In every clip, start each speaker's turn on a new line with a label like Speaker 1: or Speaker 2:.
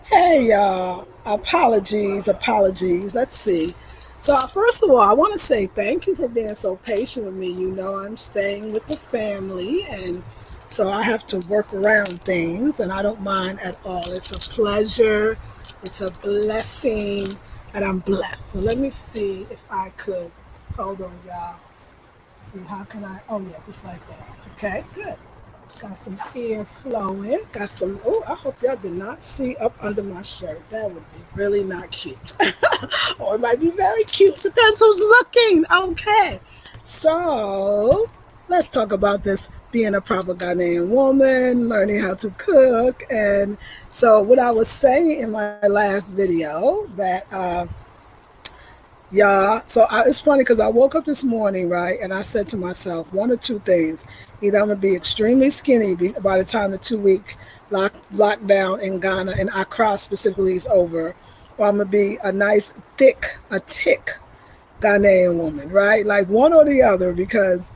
Speaker 1: Hey, y'all. Apologies. Let's see. So, first of all, I want to say thank you for being so patient with me. You know, I'm staying with the family, and so I have to work around things, and I don't mind at all. It's a pleasure, it's a blessing, and I'm blessed. So, let me see if I could. Hold on, y'all. See, how can I? Oh, yeah, just like that. Okay, good. Got some air flowing. Got some. Oh, I hope y'all did not see up under my shirt. That would be really not cute. Or it might be very cute. Depends who's looking. Okay. So let's talk about this being a proper Ghanaian woman, learning how to cook. And so, what I was saying in my last video that yeah, it's funny because I woke up this morning, right, and I said to myself one or two things. Either I'm gonna be extremely skinny by the time the 2 week lockdown in Ghana and Accra specifically is over, or I'm gonna be a nice thick Ghanaian woman, right? Like one or the other, because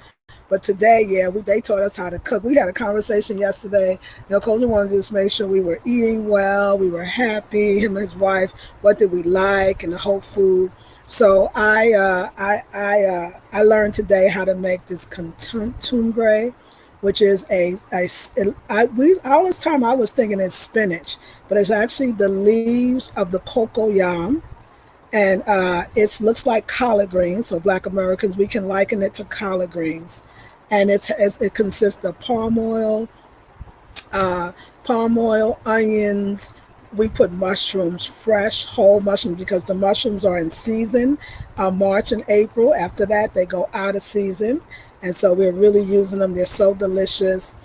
Speaker 1: but today, yeah, they taught us how to cook. We had a conversation yesterday. Coach wanted to just make sure we were eating well, we were happy. Him and his wife, what did we like, and the whole food. So I learned today how to make this contumbre, which is all this time I was thinking it's spinach, but it's actually the leaves of the cocoa yam, and it looks like collard greens. So Black Americans, we can liken it to collard greens, and it consists of palm oil, onions. We put mushrooms, fresh whole mushrooms, because the mushrooms are in season, March and April. After that, they go out of season, and so we're really using them. They're so delicious.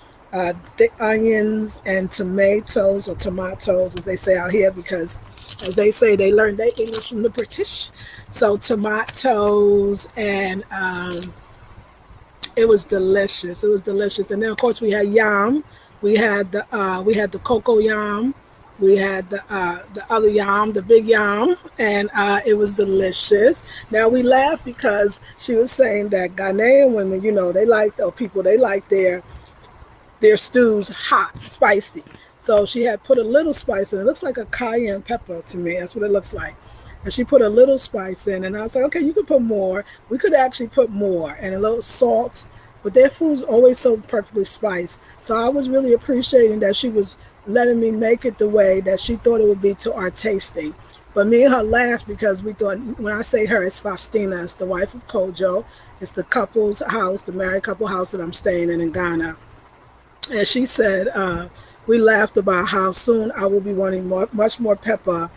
Speaker 1: Thick onions and tomatoes, or tomatoes, as they say out here, because as they say, they learned their English from the British. So tomatoes, and it was delicious. It was delicious. And then of course we had yam. We had the cocoa yam. We had the other yam, the big yam, and it was delicious. Now we laughed because she was saying that Ghanaian women, they like, or people, they like their stews hot, spicy. So she had put a little spice in. It looks like a cayenne pepper to me. That's what it looks like. And she put a little spice in, and I was like, okay, you could put more. We could actually put more, and a little salt. But their food's always so perfectly spiced. So I was really appreciating that she was letting me make it the way that she thought it would be to our tasting. But me and her laughed because we thought, when I say her, it's Faustina. It's the wife of Kojo. It's the couple's house, the married couple house that I'm staying in Ghana. And she said, we laughed about how soon I will be wanting much more pepper,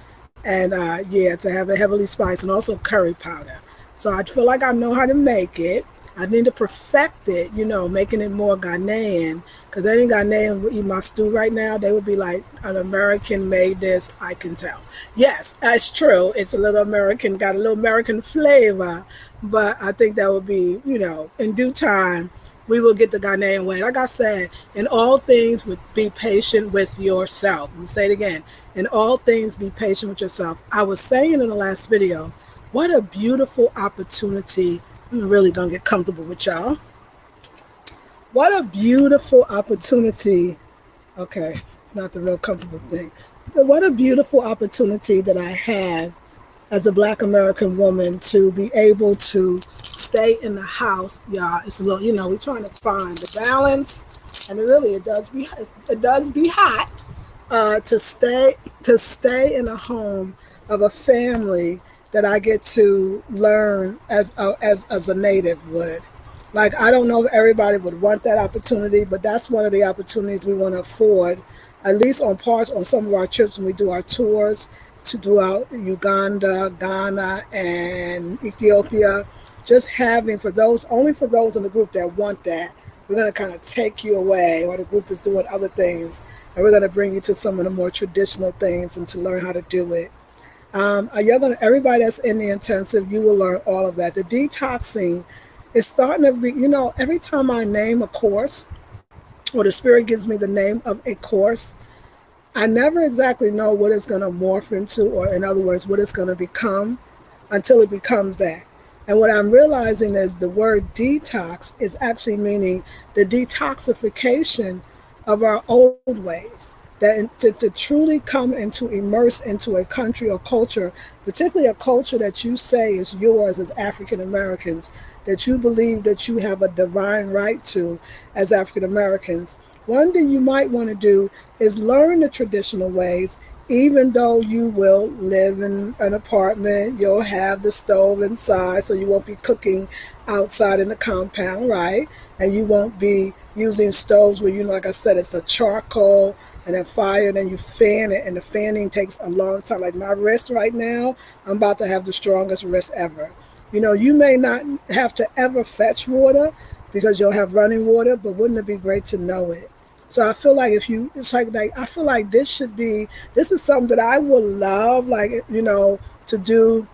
Speaker 1: and yeah, to have a heavily spiced, and also curry powder. So I feel like I know how to make it. I need to perfect it, making it more Ghanaian. Because any Ghanaian would eat my stew right now, they would be like, an American made this, I can tell. Yes, that's true. It's a little American, got a little American flavor. But I think that would be, in due time, we will get the Ghanaian way. Like I said, in all things, be patient with yourself. I'm going to say it again. In all things, be patient with yourself. I was saying in the last video, what a beautiful opportunity. I'm really going to get comfortable with y'all. What a beautiful opportunity. Okay, it's not the real comfortable thing. But what a beautiful opportunity that I had as a Black American woman to be able to stay in the house. Yeah, it's a little, we're trying to find the balance, and it does be hot, to stay in a home of a family that I get to learn as a native would. Like, I don't know if everybody would want that opportunity, but that's one of the opportunities we want to afford, at least on some of our trips when we do our tours to do out Uganda, Ghana, and Ethiopia. Just having, only for those in the group that want that, we're going to kind of take you away while the group is doing other things, and we're going to bring you to some of the more traditional things and to learn how to do it. Everybody that's in the intensive, you will learn all of that. The detoxing is starting to be, every time I name a course, or the spirit gives me the name of a course, I never exactly know what it's going to morph into, or in other words, what it's going to become, until it becomes that. And what I'm realizing is the word detox is actually meaning the detoxification of our old ways. that to truly come and to immerse into a country or culture, particularly a culture that you say is yours as African Americans, that you believe that you have a divine right to as African Americans. One thing you might want to do is learn the traditional ways, even though you will live in an apartment, you'll have the stove inside, so you won't be cooking outside in the compound, right? And you won't be using stoves where, like I said, it's a charcoal and a fire, and then you fan it, and the fanning takes a long time. Like my wrist right now, I'm about to have the strongest wrist ever. You may not have to ever fetch water because you'll have running water, but wouldn't it be great to know it? So I feel like if you, it's like I feel like this is something that I would love, like to do,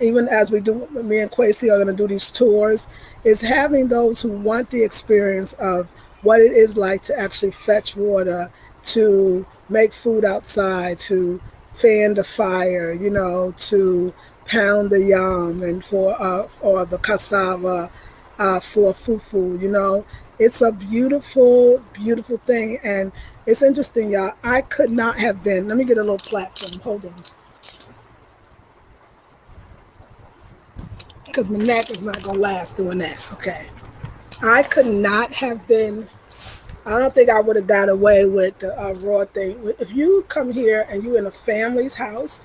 Speaker 1: even as we do, me and Quasi are going to do these tours, is having those who want the experience of what it is like to actually fetch water, to make food outside, to fan the fire, to pound the yam and for or the cassava for fufu. It's a beautiful, beautiful thing, and it's interesting, y'all. I could not have been. Let me get a little platform. Hold on, because my neck is not gonna last doing that. Okay. I could not have been. I don't think I would have got away with the raw thing. If you come here and you in a family's house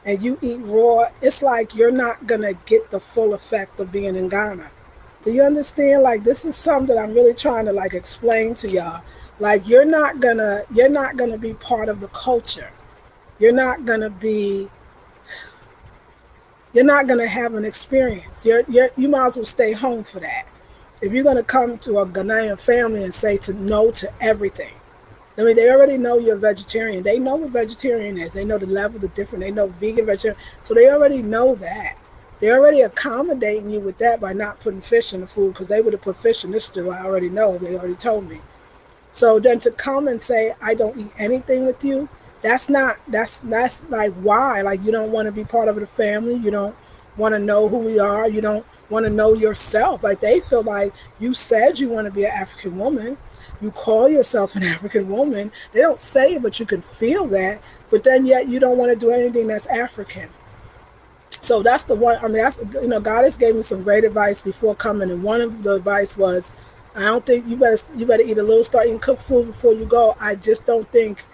Speaker 1: and you eat raw, it's like you're not gonna get the full effect of being in Ghana. Do you understand? Like this is something that I'm really trying to like explain to y'all. Like you're not gonna be part of the culture. You're not gonna be you're not going to have an experience. You might as well stay home for that. If you're going to come to a Ghanaian family and say to no to everything, I mean, they already know you're a vegetarian. They know what vegetarian is. They know the level, the different. They know vegan, vegetarian. So they already know that. They're already accommodating you with that by not putting fish in the food, because they would have put fish in this stew. I already know. They already told me. So then to come and say I don't eat anything with you, that's like, why? Like you don't want to be part of the family, you don't want to know who we are, you don't want to know yourself. Like they feel like you said you want to be an African woman, you call yourself an African woman. They don't say it, but you can feel that. But then yet you don't want to do anything that's African. So that's the one. I mean, that's God has gave me some great advice before coming, and one of the advice was, I don't think you better eat a little, start eating cooked food before you go. I just don't think,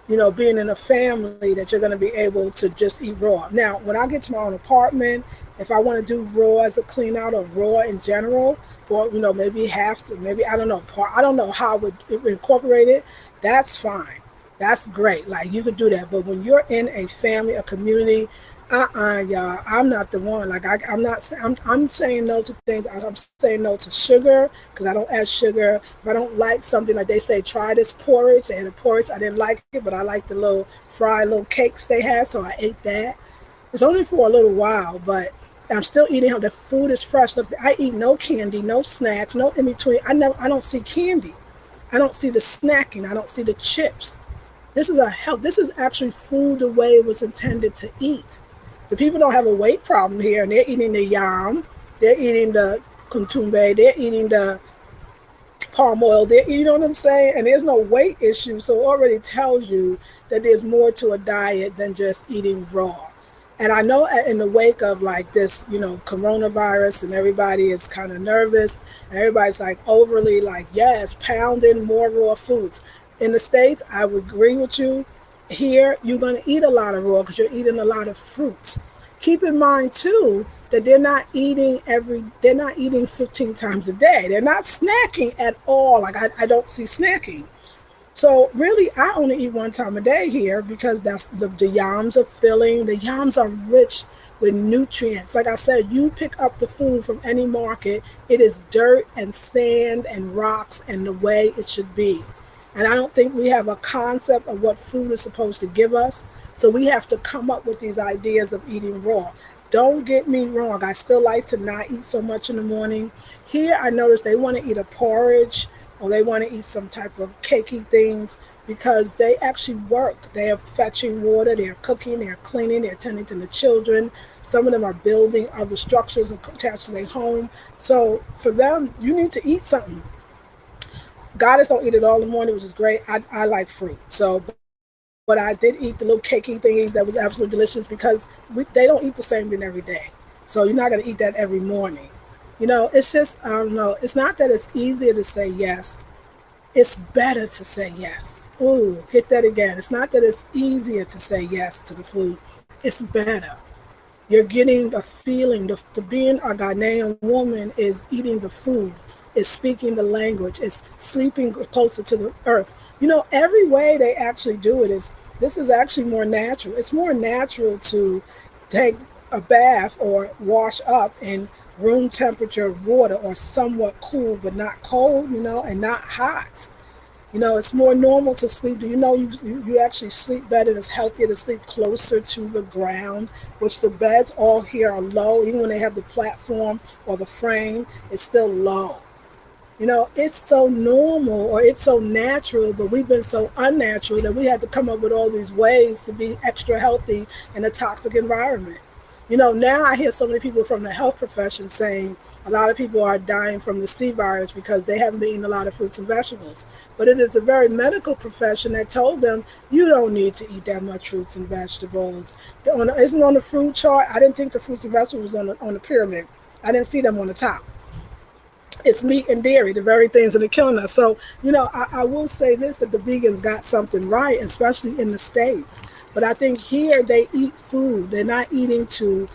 Speaker 1: being in a family, that you're going to be able to just eat raw. Now, when I get to my own apartment, if I want to do raw as a clean out, or raw in general, for maybe half, maybe I don't know, I don't know how I would incorporate it. That's fine. That's great. Like you can do that. But when you're in a family, a community, y'all, I'm not the one. Like I'm not. I'm saying no to things. I'm saying no to sugar because I don't add sugar. If I don't like something, like they say, try this porridge. They had a porridge. I didn't like it, but I like the little fried little cakes they had, so I ate that. It's only for a little while, but I'm still eating. The food is fresh. Look, I eat no candy, no snacks, no in between. I don't see candy. I don't see the snacking. I don't see the chips. This is a health. This is actually food the way it was intended to eat. The people don't have a weight problem here, and they're eating the yam, they're eating the kuntumbe, they're eating the palm oil. You know what I'm saying? And there's no weight issue, so it already tells you that there's more to a diet than just eating raw. And I know in the wake of like this, coronavirus, and everybody is kind of nervous, and everybody's like overly like, yes, pounding more raw foods. In the States, I would agree with you. Here, you're going to eat a lot of raw because you're eating a lot of fruits. Keep in mind too that they're not eating 15 times a day. They're not snacking at all. Like I don't see snacking. So really, I only eat one time a day here because that's the yams are filling. The yams are rich with nutrients. Like I said, you pick up the food from any market, it is dirt and sand and rocks and the way it should be. And I don't think we have a concept of what food is supposed to give us. So we have to come up with these ideas of eating raw. Don't get me wrong. I still like to not eat so much in the morning. Here, I notice they want to eat a porridge, or they want to eat some type of cakey things because they actually work. They are fetching water, they're cooking, they're cleaning, they're tending to the children. Some of them are building other structures attached to their home. So for them, you need to eat something. Goddess don't eat it all in the morning, which is great. I like fruit. So, but I did eat the little cakey thingies that was absolutely delicious because they don't eat the same thing every day. So you're not going to eat that every morning. It's just, I don't know. It's not that it's easier to say yes. It's better to say yes. Ooh, hit that again. It's not that it's easier to say yes to the food. It's better. You're getting the feeling, the being a Ghanaian woman is eating the food, is speaking the language, is sleeping closer to the earth. Every way they actually do it is, this is actually more natural. It's more natural to take a bath or wash up in room temperature water or somewhat cool but not cold, and not hot. It's more normal to sleep. Do you know you actually sleep better? It's healthier to sleep closer to the ground, which the beds all here are low. Even when they have the platform or the frame, it's still low. It's so normal or it's so natural, but we've been so unnatural that we had to come up with all these ways to be extra healthy in a toxic environment. Now I hear so many people from the health profession saying a lot of people are dying from the C virus because they haven't been eating a lot of fruits and vegetables. But it is the very medical profession that told them you don't need to eat that much fruits and vegetables. Isn't on the fruit chart? I didn't think the fruits and vegetables was on the pyramid. I didn't see them on the top. It's meat and dairy, the very things that are killing us. So, I will say this, that the vegans got something right, especially in the States. But I think here they eat food. They're not eating to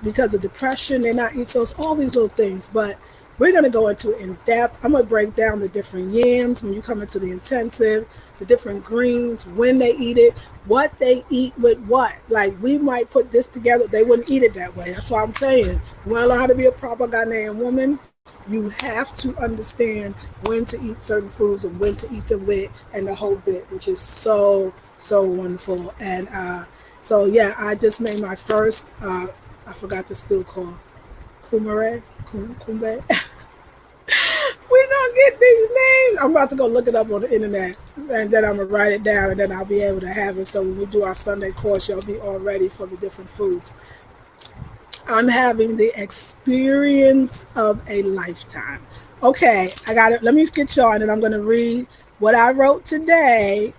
Speaker 1: because of depression. They're not eating, so it's all these little things. But we're going to go into it in depth. I'm going to break down the different yams when you come into the intensive, the different greens, when they eat it, what they eat with what. Like, we might put this together. They wouldn't eat it that way. That's why I'm saying, you want to learn how to be a proper Ghanaian woman, you have to understand when to eat certain foods and when to eat them with, and the whole bit, which is so, so wonderful. And so, yeah, I just made my first, I forgot the stew called kumbe. We don't get these names. I'm about to go look it up on the internet, and then I'm gonna write it down, and then I'll be able to have it. So when we do our Sunday course, you'll be all ready for the different foods. I'm having the experience of a lifetime. Okay, I got it. Let me get you on, and I'm gonna read what I wrote today.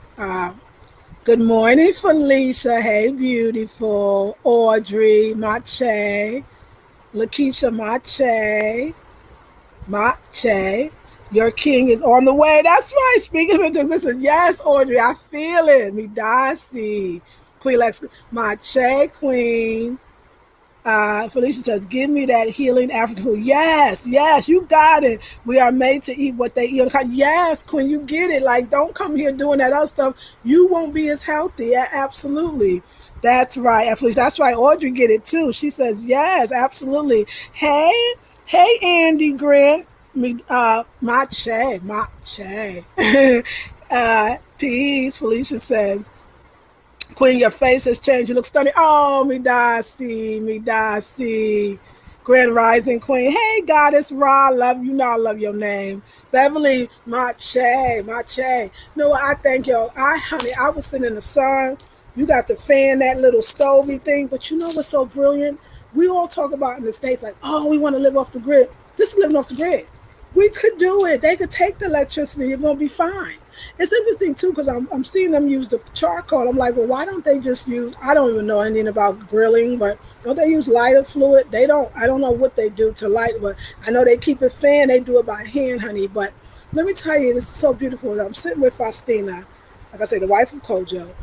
Speaker 1: Good morning, Felicia. Hey, beautiful. Audrey, Mache, Lakeisha, Mache. Your king is on the way. That's right. Speaking of existence, yes, Audrey, I feel it. Me Darcy, Queen Lex, Mache, Queen. Felicia says, "Give me that healing African food." Yes, yes, you got it. We are made to eat what they eat. Yes, Queen, you get it. Like, don't come here doing that other stuff. You won't be as healthy. Absolutely. That's right, Felicia. That's right. Audrey get it too. She says, "Yes, absolutely." Hey, hey, Andy Grant. Me, Mache. Peace. Felicia says, Queen, your face has changed. You look stunning. Oh, me Darcy, me Darcy. Grand Rising Queen. Hey, Goddess Ra. Love you. Know I love your name. Beverly, Mache. No, I thank you. Honey, I was sitting in the sun. You got the fan, that little stovey thing. But you know what's so brilliant? We all talk about in the States like, oh, we want to live off the grid. This is living off the grid. We could do it. They could take the electricity. You're going to be fine. It's interesting too because I'm seeing them use the charcoal. I'm like, well, why don't they just use? I don't even know anything about grilling, but don't they use lighter fluid? They don't. I don't know what they do to light, but I know they keep it fan. They do it by hand, honey. But let me tell you, this is so beautiful. I'm sitting with Faustina, like I say, the wife of Kojo,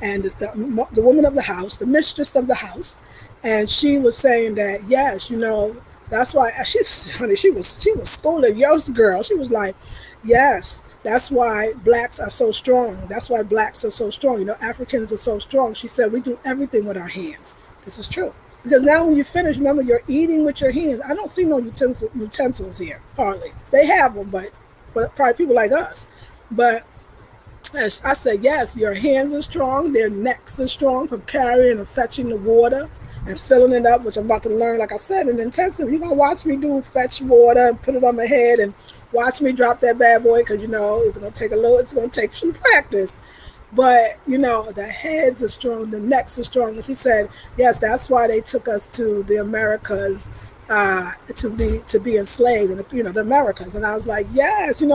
Speaker 1: and it's the woman of the house, the mistress of the house, and she was saying that yes, that's why honey, she was schooling young girl. She was like, yes. That's why blacks are so strong. That's why blacks are so strong. Africans are so strong. She said, we do everything with our hands. This is true. Because now when you finish, remember, you're eating with your hands. I don't see no utensils here, hardly. They have them, but for probably people like us. But as I said, yes, your hands are strong. Their necks are strong from carrying and fetching the water and filling it up, which I'm about to learn, like I said, in intensive. You're going to watch me do fetch water and put it on my head and watch me drop that bad boy because, it's going to take it's going to take some practice. But, the heads are strong, the necks are strong. And she said, yes, that's why they took us to the Americas to be enslaved in the Americas. And I was like, yes, it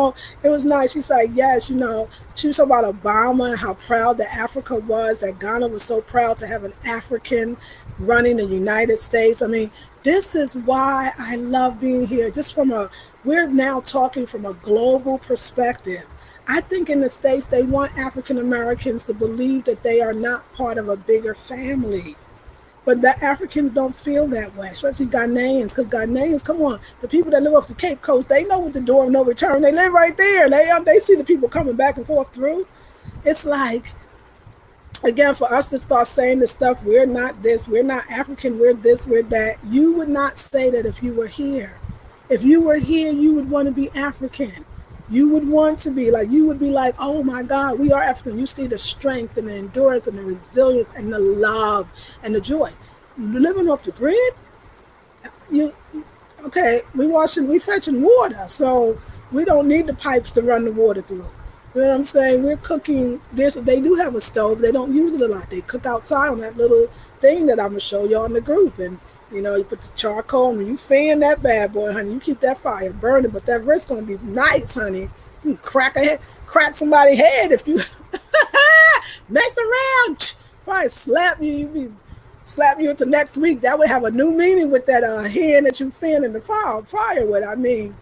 Speaker 1: was nice. She's like, yes, she was talking about Obama and how proud that Africa was, that Ghana was so proud to have an African running the United States. I mean, this is why I love being here. We're now talking from a global perspective. I think in the States, they want African Americans to believe that they are not part of a bigger family. But the Africans don't feel that way, especially Ghanaians, because Ghanaians, come on, the people that live off the Cape Coast, they know what the door of no return. They live right there. They see the people coming back and forth through. It's like, again, for us to start saying this stuff, we're not this, we're not African, we're this, we're that. You would not say that if you were here. If you were here, you would want to be African. You would want to be like, you would be like, oh my God, we are African. You see the strength and the endurance and the resilience and the love and the joy. Living off the grid, you okay, we fetching water, so we don't need the pipes to run the water through. You know what I'm saying? We're cooking this. They do have a stove. They don't use it a lot. They cook outside on that little thing that I'm gonna show you on the group. And you put the charcoal and you fan that bad boy, honey. You keep that fire burning, but that wrist gonna be nice, honey. You can crack somebody's head if you mess around. Probably slap you into next week. That would have a new meaning with that hand that you fan in the fire with. I mean,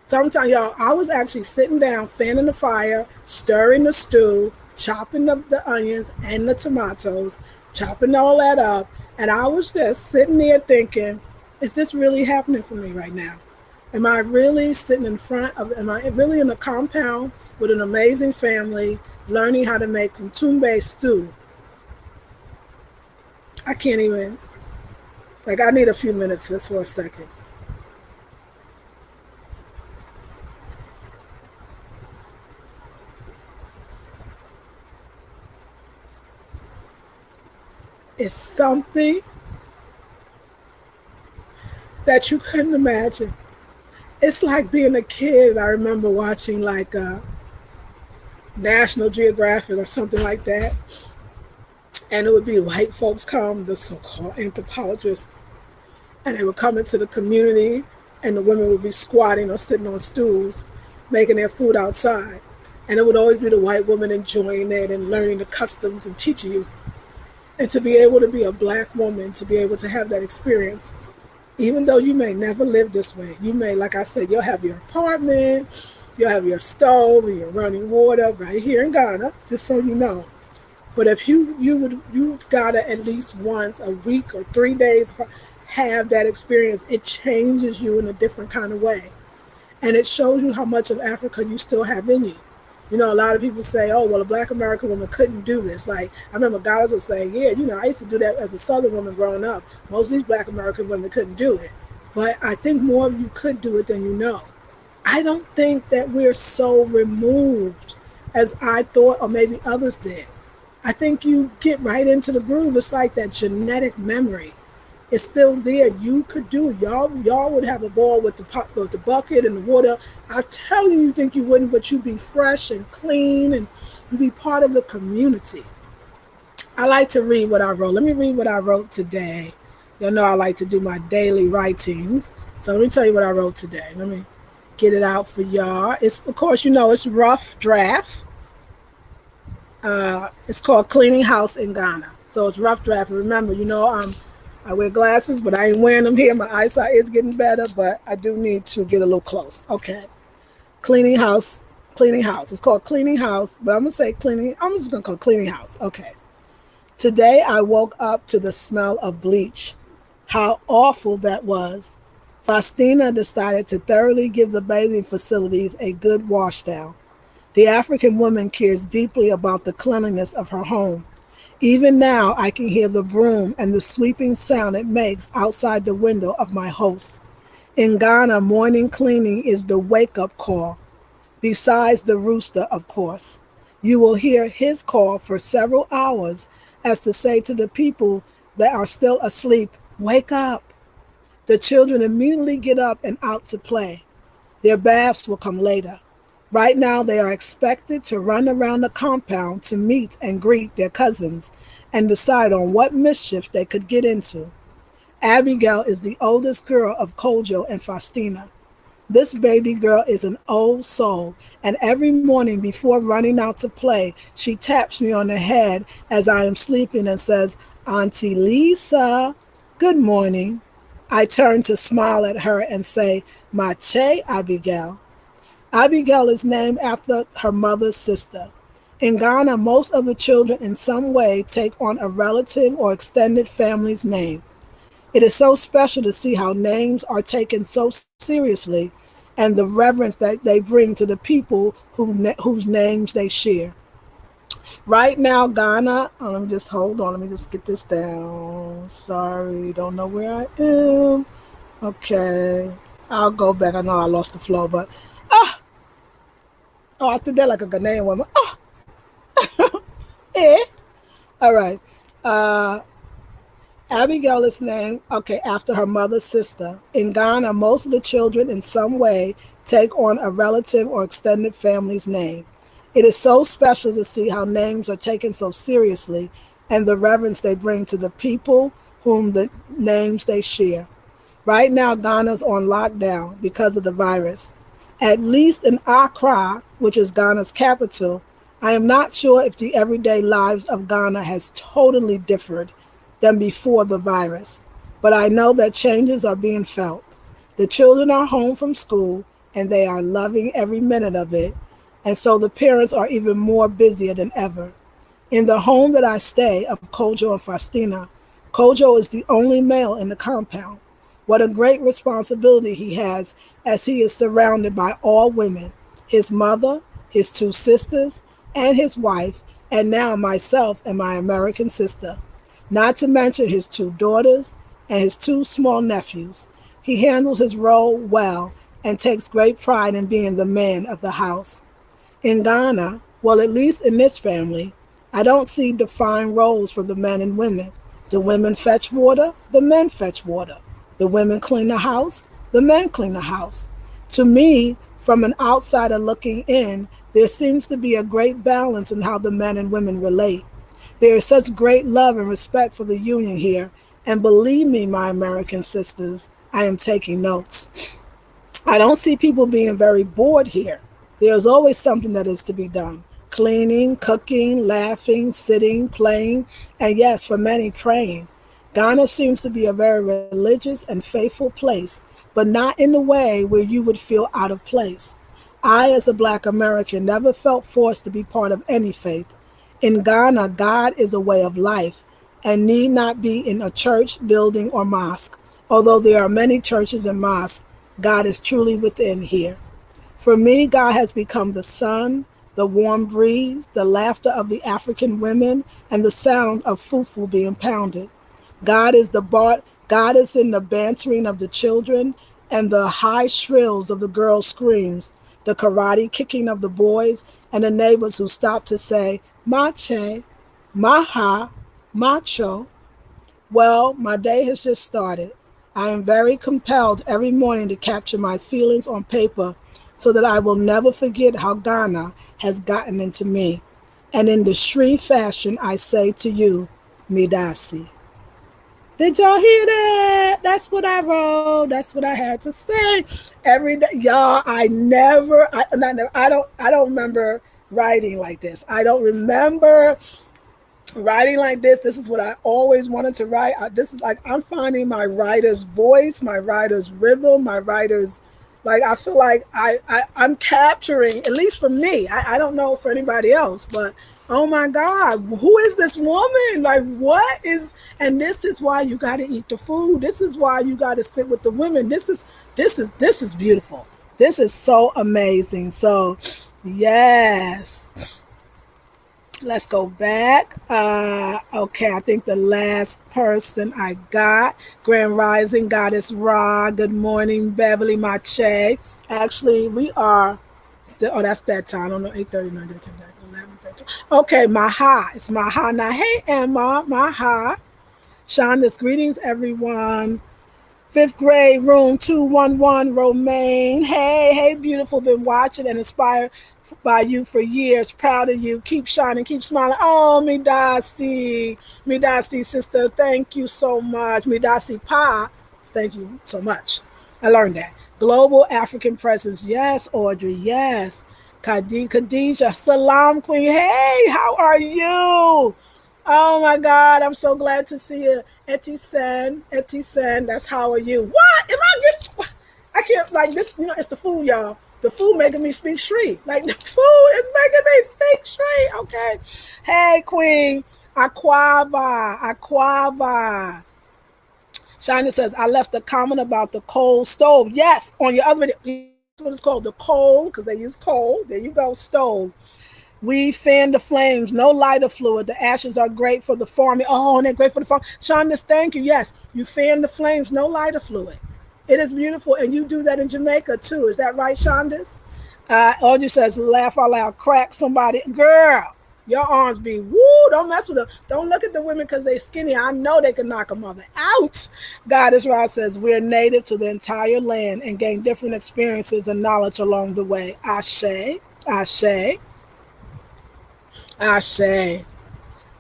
Speaker 1: sometimes, y'all, I was actually sitting down, fanning the fire, stirring the stew, chopping up the onions and the tomatoes, chopping all that up, and I was just sitting there thinking, is this really happening for me right now? Am I really sitting am I really in a compound with an amazing family, learning how to make ntumbe stew? I can't even, I need a few minutes just for a second. It's something that you couldn't imagine. It's like being a kid. I remember watching National Geographic or something like that. And it would be white folks come, the so called anthropologists, and they would come into the community, and the women would be squatting or sitting on stools, making their food outside. And it would always be the white woman enjoying it and learning the customs and teaching you. And to be able to be a black woman, to be able to have that experience, even though you may never live this way, you may, like I said, you'll have your apartment, you'll have your stove and your running water right here in Ghana, just so you know. But if you gotta at least once a week or 3 days have that experience, it changes you in a different kind of way. And it shows you how much of Africa you still have in you. A lot of people say, oh, well, a black American woman couldn't do this. Like, I remember guys would say, yeah, I used to do that as a Southern woman growing up. Most of these black American women couldn't do it. But I think more of you could do it than you know. I don't think that we're so removed as I thought, or maybe others did. I think you get right into the groove. It's like that genetic memory. It's still there. You could do it. Y'all would have a ball with the bucket and the water. I tell you, you think you wouldn't, but you'd be fresh and clean, and you'd be part of the community. I like to read what I wrote. Let me read what I wrote today. Y'all know I like to do my daily writings. So let me tell you what I wrote today. Let me get it out for y'all. It's, of course, it's rough draft. It's called Cleaning House in Ghana. So it's rough draft. And remember, I wear glasses, but I ain't wearing them here. My eyesight is getting better, but I do need to get a little close. Okay. Cleaning house. Cleaning house. It's called Cleaning House, but I'm going to say cleaning. I'm just going to call it Cleaning House. Okay. Today I woke up to the smell of bleach. How awful that was. Faustina decided to thoroughly give the bathing facilities a good wash down. The African woman cares deeply about the cleanliness of her home. Even now, I can hear the broom and the sweeping sound it makes outside the window of my host. In Ghana, morning cleaning is the wake-up call, besides the rooster, of course. You will hear his call for several hours as to say to the people that are still asleep, wake up. The children immediately get up and out to play. Their baths will come later. Right now, they are expected to run around the compound to meet and greet their cousins and decide on what mischief they could get into. Abigail is the oldest girl of Kojo and Faustina. This baby girl is an old soul, and every morning before running out to play, she taps me on the head as I am sleeping and says, Auntie Lisa, good morning. I turn to smile at her and say, Mache Abigail. Abigail is named after her mother's sister. In Ghana, most of the children in some way take on a relative or extended family's name. It is so special to see how names are taken so seriously and the reverence that they bring to the people whose names they share. Right now, Ghana, let me just hold on, let me just get this down. Sorry, don't know where I am. Okay, I'll go back. I know I lost the flow, but ah, oh, I did that like a Ghanaian woman. Oh, eh. All right. Uh, Abigail is named, okay, after her mother's sister. In Ghana, most of the children in some way take on a relative or extended family's name. It is so special to see how names are taken so seriously and the reverence they bring to the people whom the names they share. Right now, Ghana's on lockdown because of the virus. At least in Accra, which is Ghana's capital, I am not sure if the everyday lives of Ghana has totally differed than before the virus, but I know that changes are being felt. The children are home from school and they are loving every minute of it, and so the parents are even more busier than ever. In the home that I stay of Kojo and Faustina, Kojo is the only male in the compound. What a great responsibility he has as he is surrounded by all women, his mother, his two sisters, and his wife, and now myself and my American sister. Not to mention his two daughters and his two small nephews. He handles his role well and takes great pride in being the man of the house. In Ghana, well, at least in this family, I don't see defined roles for the men and women. The women fetch water, the men fetch water. The women clean the house, the men clean the house. To me, from an outsider looking in, there seems to be a great balance in how the men and women relate. There is such great love and respect for the union here, and believe me, my American sisters, I am taking notes. I don't see people being very bored here. There's always something that is to be done. Cleaning, cooking, laughing, sitting, playing, and yes, for many, praying. Ghana seems to be a very religious and faithful place, but not in the way where you would feel out of place. I, as a Black American, never felt forced to be part of any faith. In Ghana, God is a way of life and need not be in a church, building, or mosque. Although there are many churches and mosques, God is truly within here. For me, God has become the sun, the warm breeze, the laughter of the African women, and the sound of fufu being pounded. God is in the bantering of the children and the high shrills of the girls' screams, the karate kicking of the boys, and the neighbors who stop to say, Mache, Maha, Macho. Well, my day has just started. I am very compelled every morning to capture my feelings on paper so that I will never forget how Ghana has gotten into me. And in the Shri fashion, I say to you, Midasi. Did y'all hear that? That's what I wrote. That's what I had to say every day, y'all. I don't remember writing like this. I don't remember writing like this. This is what I always wanted to write. This is like I'm finding my writer's voice, my writer's rhythm, my writer's like I feel like I'm capturing, at least for me. I don't know for anybody else, but oh my God, who is this woman? Like what is? And this is why you got to eat the food. This is why you got to sit with the women. This is beautiful. This is so amazing. So yes. Let's go back. Okay, I think the last person I got, Grand Rising Goddess Ra. Good morning, Beverly Mache. Actually, we are still, oh, that's that time. I don't know, 8:30, 9:30, 11:30. Okay, Maha. It's Maha now. Hey, Emma, Maha. Shonda's greetings, everyone. Fifth grade room 211, Romaine. Hey, beautiful. Been watching and inspired by you for years. Proud of you. Keep shining, keep smiling. Oh, me Dasi sister, thank you so much. Me Dasi Pa, thank you so much. I learned that. Global African presence. Yes, Audrey. Yes. Khadija. Salam Queen. Hey, how are you? Oh my God, I'm so glad to see you. Eti Sen, that's how are you? What? Am I getting, I can't, like this, it's the food, y'all. The food making me speak Shri. Like the food is making me speak Shri. Okay. Hey, Queen. Aquaba. Shina says, I left a comment about the coal stove. Yes, on your other video. That's what it's called, the coal, because they use coal. There you go, stove. We fan the flames, no lighter fluid. The ashes are great for the farming. Oh, and they're great for the farm. Shonda, thank you. Yes, you fan the flames, no lighter fluid. It is beautiful. And you do that in Jamaica too. Is that right, Shonda? Audrey says, laugh out loud, crack somebody. Girl, your arms be woo. Don't mess with them. Don't look at the women because they skinny. I know they can knock a mother out. Goddess Ra says, we're native to the entire land and gain different experiences and knowledge along the way. Ashe, Ashe. Ashe.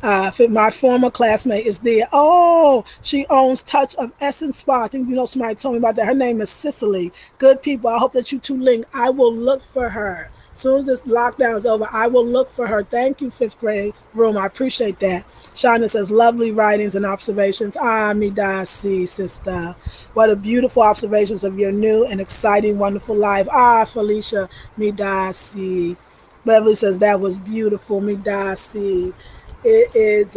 Speaker 1: My former classmate is there. Oh, she owns Touch of Essence Spa. I think somebody told me about that. Her name is Cicely. Good people. I hope that you two link. I will look for her. As soon as this lockdown is over, I will look for her. Thank you, fifth grade room. I appreciate that. Shana says, lovely writings and observations. Midasi, sister. What a beautiful observations of your new and exciting, wonderful life. Felicia, Midasi. Beverly says, that was beautiful, Midasi. It is,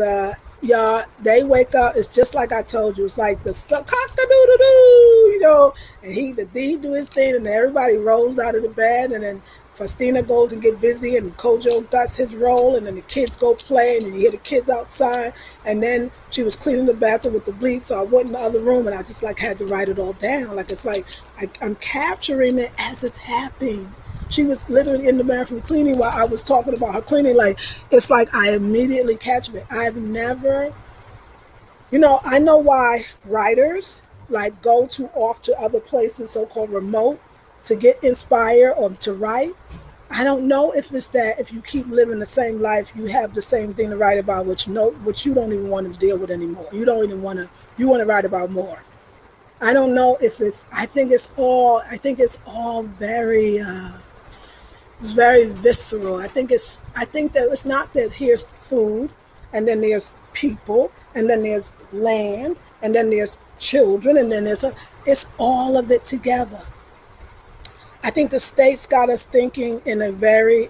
Speaker 1: y'all, they wake up, it's just like I told you, it's like the cock-a-doodle-doo, and he do his thing, and everybody rolls out of the bed, and then Faustina goes and get busy, and Kojo does his role, and then the kids go play, and then you hear the kids outside, and then she was cleaning the bathroom with the bleach, so I went in the other room, and I just had to write it all down. It's like I'm capturing it as it's happening. She was literally in the bathroom cleaning while I was talking about her cleaning. It's like I immediately catch it. I've never, I know why writers go off to other places, so-called remote, to get inspired or to write. I don't know if it's that if you keep living the same life, you have the same thing to write about, which you don't even want to deal with anymore. You don't even want to. You want to write about more. I don't know if it's. I think it's all very. It's very visceral. I think that it's not that here's food, and then there's people, and then there's land, and then there's children, and then it's all of it together. I think the states got us thinking in a very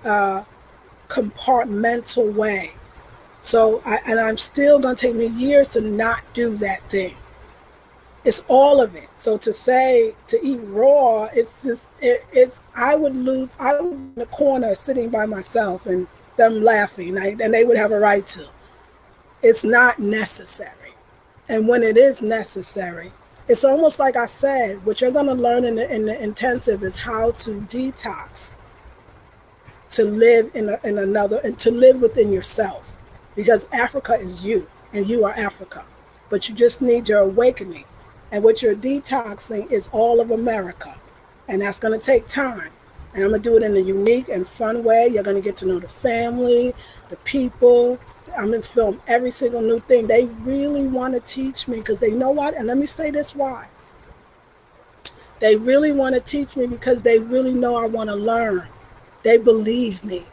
Speaker 1: compartmental way. So, I'm still going to take me years to not do that thing. It's all of it. So to eat raw, it's just, I would be in the corner sitting by myself and them laughing, and they would have a right to. It's not necessary. And when it is necessary, it's almost like I said, what you're going to learn in the intensive is how to detox, to live in another, and to live within yourself. Because Africa is you, and you are Africa. But you just need your awakening. And what you're detoxing is all of America. And that's going to take time. And I'm going to do it in a unique and fun way. You're going to get to know the family, the people. I'm going to film every single new thing. They really want to teach me because they know what? And let me say this why. They really want to teach me because they really know I want to learn. They believe me.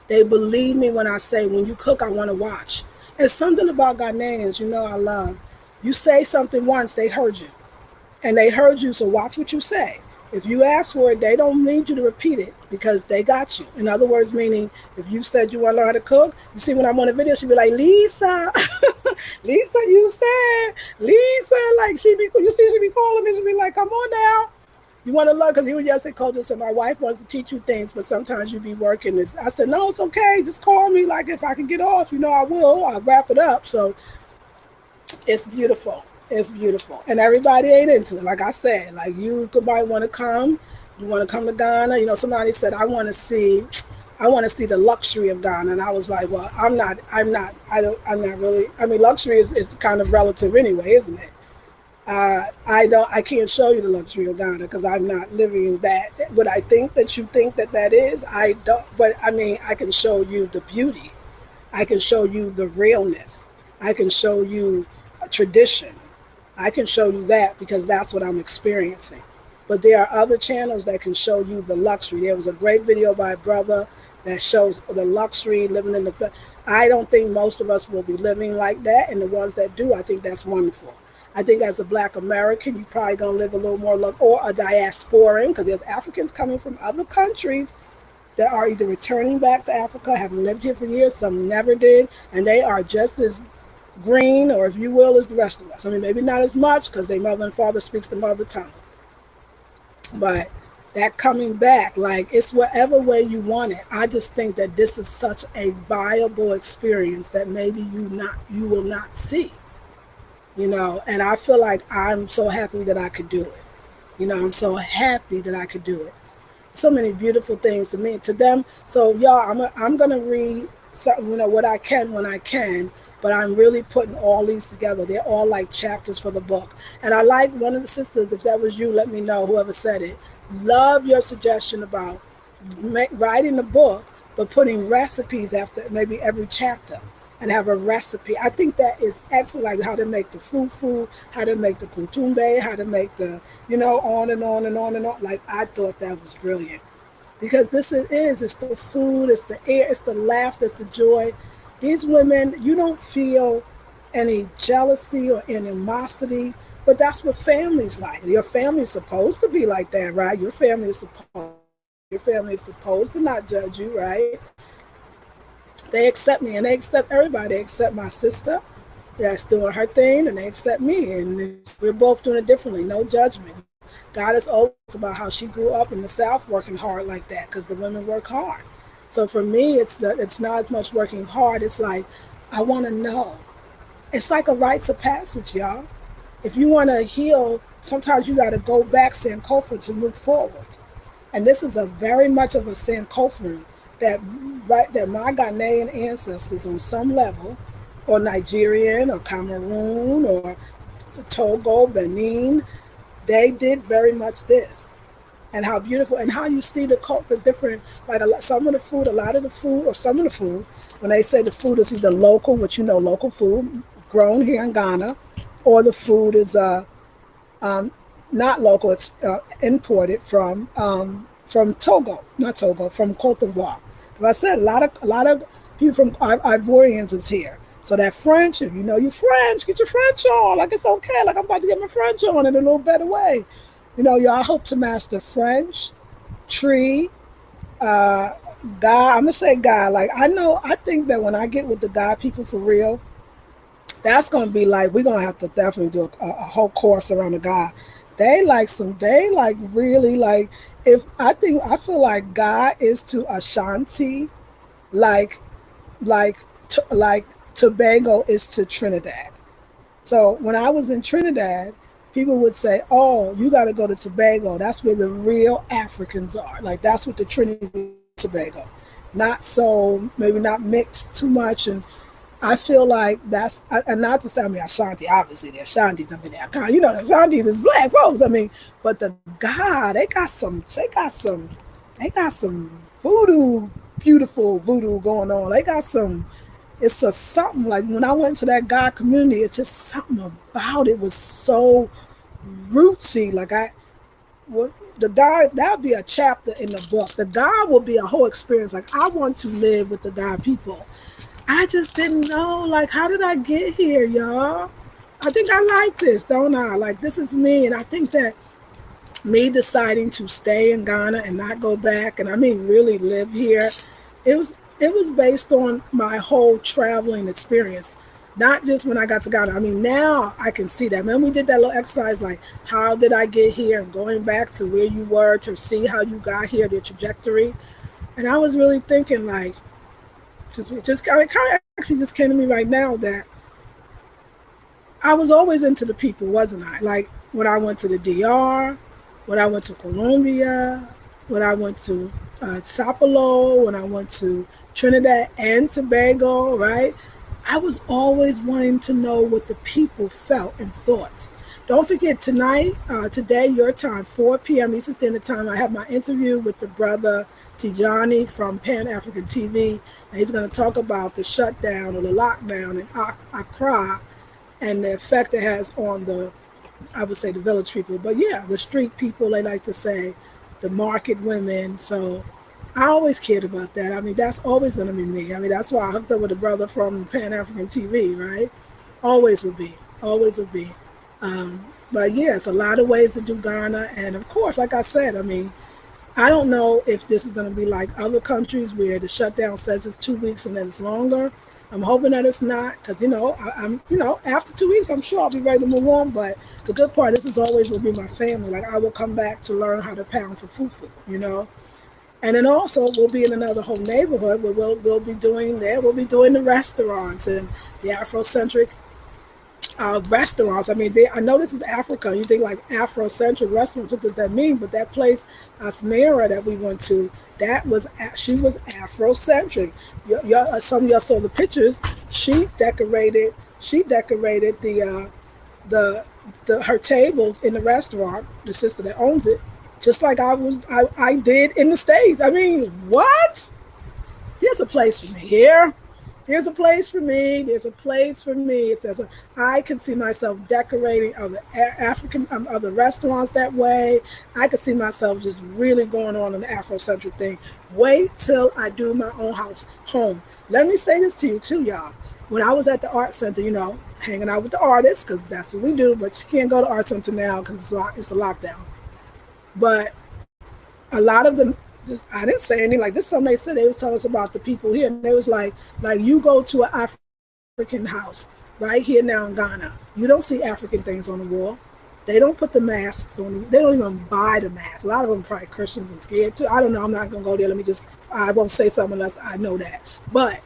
Speaker 1: They believe me when I say, when you cook, I want to watch. It's something about Ghanaians, I love. You say something once, they heard you. And they heard you, so watch what you say. If you ask for it, they don't need you to repeat it because they got you. In other words, meaning, if you said you want to learn how to cook, you see when I'm on a video, she'd be like, Lisa, Lisa, you said, Lisa, you see she be calling me, she'd be like, come on now. You want to learn, because he would just say, Coach, said, my wife wants to teach you things, but sometimes you be working this. I said, no, it's okay. Just call me. If I can get off, I will. I'll wrap it up. So it's beautiful. It's beautiful. And everybody ain't into it. Like I said, you might want to come. You want to come to Ghana. Somebody said, I want to see the luxury of Ghana. And I was like, well, I'm not really, luxury is kind of relative anyway, isn't it? I can't show you the luxury of Ghana because I'm not living that. What I think that you think that that is, I don't. But I mean, I can show you the beauty. I can show you the realness. I can show you a tradition. I can show you that because that's what I'm experiencing. But there are other channels that can show you the luxury. There was a great video by a brother that shows the luxury living in the. I don't think most of us will be living like that, and the ones that do, I think that's wonderful. I think as a Black American, you're probably gonna live a little more, or a diasporan, because there's Africans coming from other countries that are either returning back to Africa, having lived here for years, some never did, and they are just as green, or if you will, as the rest of us. I mean, maybe not as much because their mother and father speaks the mother tongue, but that coming back, like it's whatever way you want it. I just think that this is such a viable experience that maybe you will not see, and I feel like I'm so happy that I could do it. I'm so happy that I could do it. So many beautiful things to me, to them. So y'all, I'm gonna read something, what I can when I can, but I'm really putting all these together. They're all like chapters for the book. And I like one of the sisters, if that was you, let me know, whoever said it. Love your suggestion about writing the book, but putting recipes after maybe every chapter and have a recipe. I think that is excellent, like how to make the fufu, how to make the kuntumbe, how to make the, on and on and on and on. Like I thought that was brilliant because this it's the food, it's the air, it's the laughter, it's the joy. These women, you don't feel any jealousy or animosity, but that's what family's like. Your family's supposed to be like that, right? Your family is supposed to not judge you, right? They accept me and they accept everybody. They accept my sister that's doing her thing and they accept me. And we're both doing it differently. No judgment. God is always about how she grew up in the South working hard like that because the women work hard. So for me, it's not as much working hard. It's like, I want to know. It's like a rites of passage, y'all. If you want to heal, sometimes you got to go back Sankofa to move forward. And this is a very much of a Sankofa that that my Ghanaian ancestors on some level, or Nigerian or Cameroon or Togo, Benin, they did very much this. And how beautiful, and how you see the different, like some of the food, a lot of the food, or some of the food, when they say the food is either local, which local food, grown here in Ghana, or the food is not local, it's imported from Togo, not Togo, from Cote d'Ivoire. Like I said, a lot of people from Ivorians is here. So that French, if you know you French, get your French on. Like it's okay. Like I'm about to get my French on in a little better way. Y'all hope to master French, tree, God. I'm gonna say God. Like I think that when I get with the God people for real, that's gonna be like we're gonna have to definitely do a whole course around the God. They like really like if I feel like God is to Ashanti like like Tobago is to Trinidad. So when I was in Trinidad, people would say, "Oh, you got to go to Tobago. That's where the real Africans are. Like that's what the Trinity is, Tobago. Not so maybe not mixed too much." And I feel like and not to say, I mean, Ashanti, obviously, the Ashantis, I mean, the Ashantis is black folks. I mean, but the God, they got some voodoo, beautiful voodoo going on. They got some, it's a something like when I went to that God community, it's just something about it was so rootsy. Like the God, that would be a chapter in the book. The God will be a whole experience. Like I want to live with the God people. I just didn't know, like, how did I get here, y'all? I think I like this, don't I? Like, this is me. And I think that me deciding to stay in Ghana and not go back, and I mean, really live here, it was based on my whole traveling experience. Not just when I got to Ghana. I mean, now I can see that. Man, we did that little exercise, like, how did I get here? And going back to where you were to see how you got here, the trajectory. And I was really thinking, like, just kind of actually just came to me right now that I was always into the people, wasn't I? Like when I went to the DR, when I went to Colombia, when I went to Sao Paulo, when I went to Trinidad and Tobago, right? I was always wanting to know what the people felt and thought. Don't forget tonight, today, your time, 4 p.m. Eastern Standard Time, I have my interview with the brother Tijani from Pan African TV, and he's going to talk about the shutdown or the lockdown in Accra and the effect it has on the, I would say, the village people, but yeah, the street people, they like to say, the market women. So I always cared about that. I mean, that's always going to be me. I mean, that's why I hooked up with a brother from Pan African TV, right? Always would be, always would be. But yes, a lot of ways to do Ghana. And of course, like I said, I mean, I don't know if this is going to be like other countries where the shutdown says it's 2 weeks and then it's longer. I'm hoping that it's not because, I'm, after 2 weeks, I'm sure I'll be ready to move on. But the good part, this is always will be my family. Like I will come back to learn how to pound for fufu. And then also we'll be in another whole neighborhood where we'll be doing there. We'll be doing the restaurants and the Afrocentric restaurants. I mean, I know this is Africa. You think like Afrocentric restaurants. What does that mean? But that place, Asmara, that we went to, she was Afrocentric. Some of y'all saw the pictures. She decorated the her tables in the restaurant. The sister that owns it, just like I did in the States. I mean, what? There's a place for me here. There's a place for me. There's a place for me. I can see myself decorating other African other restaurants that way. I can see myself just really going on an Afrocentric thing. Wait till I do my own home. Let me say this to you too, y'all. When I was at the art center, hanging out with the artists, because that's what we do. But you can't go to art center now because it's a lockdown. But a lot of them, just I didn't say anything like this. Somebody said they was telling us about the people here, and they was like you go to an African house right here now in Ghana, you don't see African things on the wall. They don't put the masks on. They don't even buy the masks. A lot of them probably Christians and scared too. I don't know. I'm not gonna go there. I won't say something unless I know that. But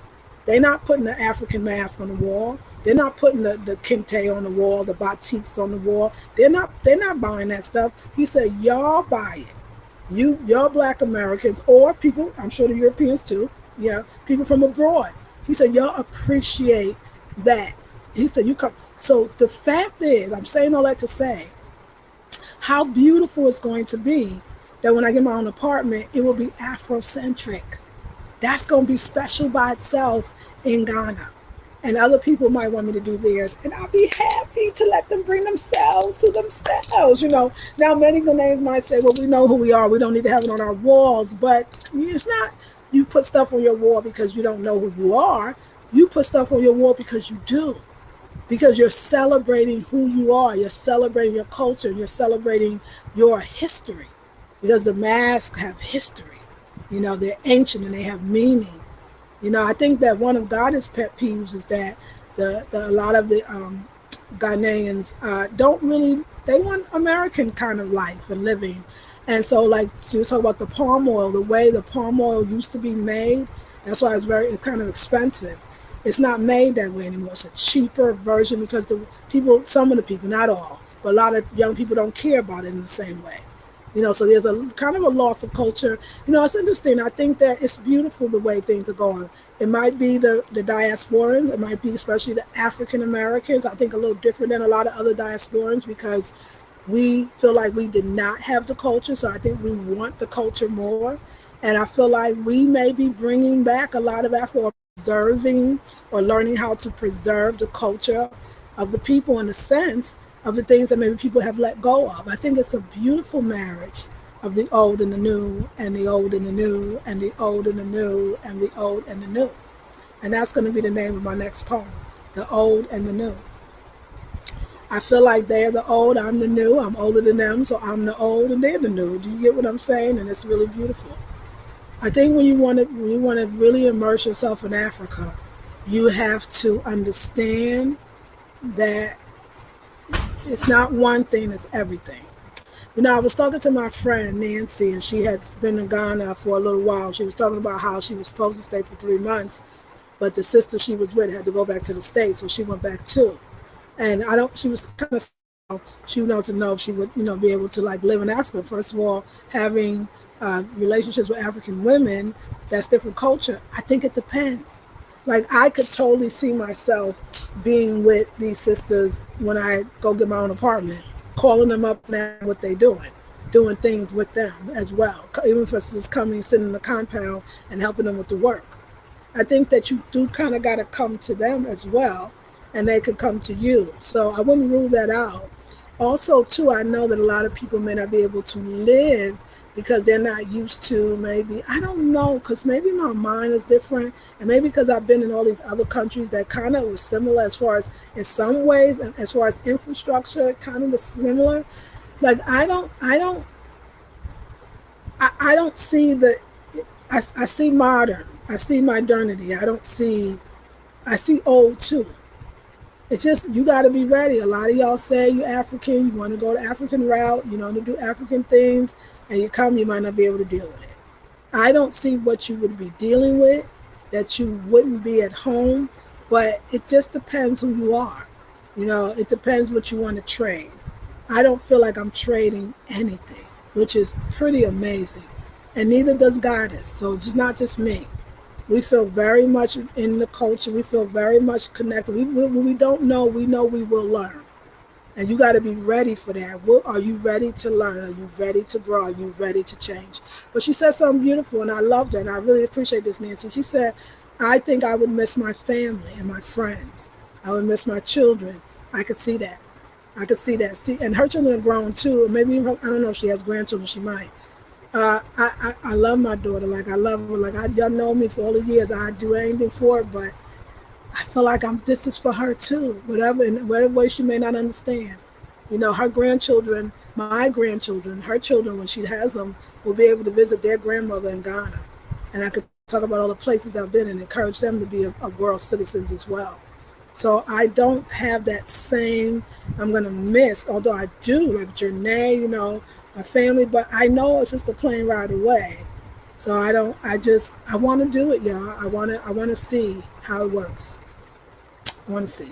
Speaker 1: they're not putting the African mask on the wall. They're not putting the kente on the wall, the batiks on the wall. They're not buying that stuff. He said, y'all buy it. You're Black Americans or people, I'm sure the Europeans too, yeah, people from abroad. He said, y'all appreciate that. He said, you come. So the fact is, I'm saying all that to say, how beautiful it's going to be that when I get my own apartment, it will be Afrocentric. That's going to be special by itself in Ghana. And other people might want me to do theirs, and I'll be happy to let them bring themselves to themselves. Now many Ghanaians might say, well, we know who we are. We don't need to have it on our walls. But it's not you put stuff on your wall because you don't know who you are. You put stuff on your wall because you do. Because you're celebrating who you are. You're celebrating your culture. You're celebrating your history. Because the masks have history. They're ancient and they have meaning. I think that one of God's pet peeves is that a lot of the Ghanaians don't really, they want American kind of life and living. And so like to talk about the palm oil, the way the palm oil used to be made, that's why it's kind of expensive. It's not made that way anymore. It's a cheaper version because some of the people, not all, but a lot of young people don't care about it in the same way. So there's a kind of a loss of culture. It's interesting. I think that it's beautiful the way things are going. It might be the diasporans. It might be especially the African Americans. I think a little different than a lot of other diasporans because we feel like we did not have the culture. So I think we want the culture more. And I feel like we may be bringing back a lot of Africa, or preserving or learning how to preserve the culture of the people in the sense of the things that maybe people have let go of. I think it's a beautiful marriage of the old and the new, and the old and the new, and the old and the new, and the old and the new. And that's going to be the name of my next poem, The Old and the New. I feel like they're the old, I'm the new, I'm older than them, so I'm the old and they're the new. Do you get what I'm saying? And it's really beautiful. I think when you want to really immerse yourself in Africa, you have to understand that it's not one thing, it's everything. I was talking to my friend Nancy, and she had been in Ghana for a little while. She was talking about how she was supposed to stay for 3 months, but the sister she was with had to go back to the States, so she went back too. And she was kind of, she wanted to know if she would, be able to like live in Africa. First of all, having relationships with African women, that's different culture. I think it depends. Like I could totally see myself being with these sisters when I go get my own apartment. calling them up and asking what they're doing things with them as well. Even if it's just coming, sitting in the compound and helping them with the work. I think that you do kind of got to come to them as well, and they can come to you. So I wouldn't rule that out. Also, too, I know that a lot of people may not be able to live because they're not used to, maybe, I don't know, because maybe my mind is different, and maybe because I've been in all these other countries that kind of was similar as far as, in some ways, and as far as infrastructure, kind of was similar. Like I don't see the, I see modern, I see modernity. I see old too. It's just, you got to be ready. A lot of y'all say you're African, you want to go the African route, you know, to do African things, and you come, you might not be able to deal with it. I don't see what you would be dealing with that you wouldn't be at home, but it just depends who you are. You know, it depends what you want to trade. I don't feel like I'm trading anything, which is pretty amazing. And neither does Goddess. So it's not just me. We feel very much in the culture. We feel very much connected. When we don't know, we know we will learn. And you got to be ready for that. Are you ready to learn? Are you ready to grow? Are you ready to change? But she said something beautiful, and I loved it. And I really appreciate this, Nancy. She said, I think I would miss my family and my friends. I would miss my children. I could see that. I could see that. See, and her children are grown too. Maybe I don't know if she has grandchildren. She might. I love my daughter. Like, I love her. Like, y'all know me for all the years. I'd do anything for her, but I feel like this is for her too. Whatever, in whatever way she may not understand. You know, her grandchildren, my grandchildren, her children, when she has them, will be able to visit their grandmother in Ghana. And I could talk about all the places I've been and encourage them to be a world citizens as well. So I don't have that same, I'm going to miss, although I do, like Janae, you know, my family, but I know it's just a plane ride away. So I want to do it, y'all. I want to see how it works. I want to see.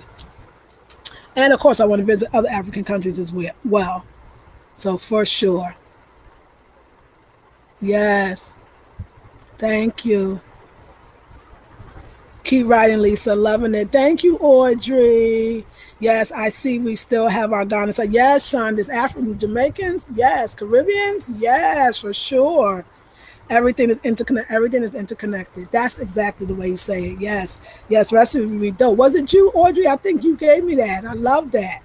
Speaker 1: And of course, I want to visit other African countries as well. So for sure. Yes. Thank you. Keep writing, Lisa. Loving it. Thank you, Audrey. Yes, I see we still have our Ghana. So yes, Sean, this African Jamaicans, yes, Caribbeans, yes, for sure. Everything is interconnected. Everything is interconnected. That's exactly the way you say it. Yes, yes. Recipe would be dope. Was it you, Audrey? I think you gave me that. I love that.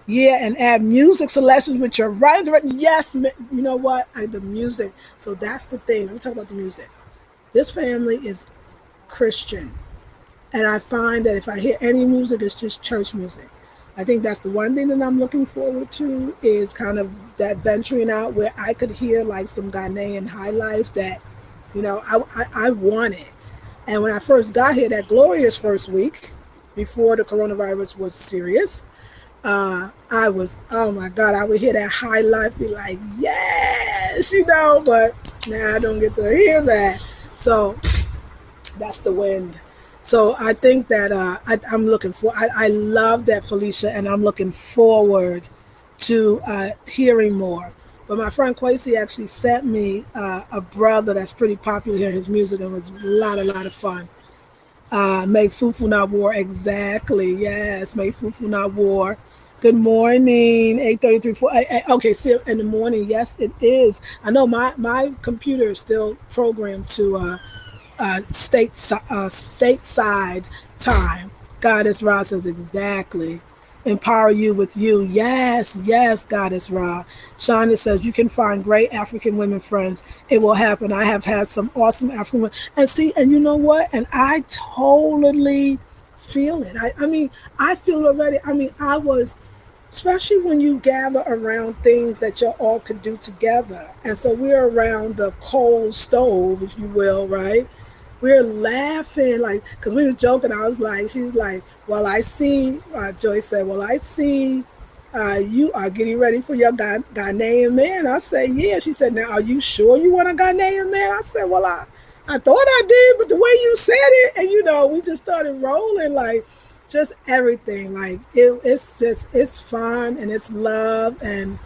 Speaker 1: Yeah, and add music selections with your writings. Yes, you know what? The music. So that's the thing. Let me talk about the music. This family is Christian. And I find that if I hear any music, it's just church music. I think that's the one thing that I'm looking forward to, is kind of that venturing out where I could hear like some Ghanaian high life that, you know, I want it. And when I first got here, that glorious first week, before the coronavirus was serious, I was, oh my God, I would hear that high life, be like, yes, you know, but now I don't get to hear that. So that's the wind. So I think that I'm looking for, I love that, Felicia, and I'm looking forward to hearing more. But my friend Kwesi actually sent me a brother that's pretty popular here. His music, and it was a lot of fun. Make Fufu Not War, exactly. Yes, Make Fufu Not War. Good morning, 8:33. Okay, still in the morning. Yes, it is. I know my computer is still programmed to stateside time. Goddess Ra says exactly. Empower you with you. Yes, yes, Goddess Ra. Shonda says you can find great African women friends. It will happen. I have had some awesome African women. And see, and you know what? And I totally feel it. I mean, I feel it already. I mean, I was, especially when you gather around things that you all could do together. And so we're around the coal stove, if you will, right? We're laughing, like, because we were joking. I was like, she was like, well, I see, Joyce said, well, I see you are getting ready for your Ghanaian man. I said, yeah. She said, now, are you sure you want a Ghanaian man? I said, well, I thought I did, but the way you said it, and, you know, we just started rolling, like, just everything. Like, it's fun, and it's love, and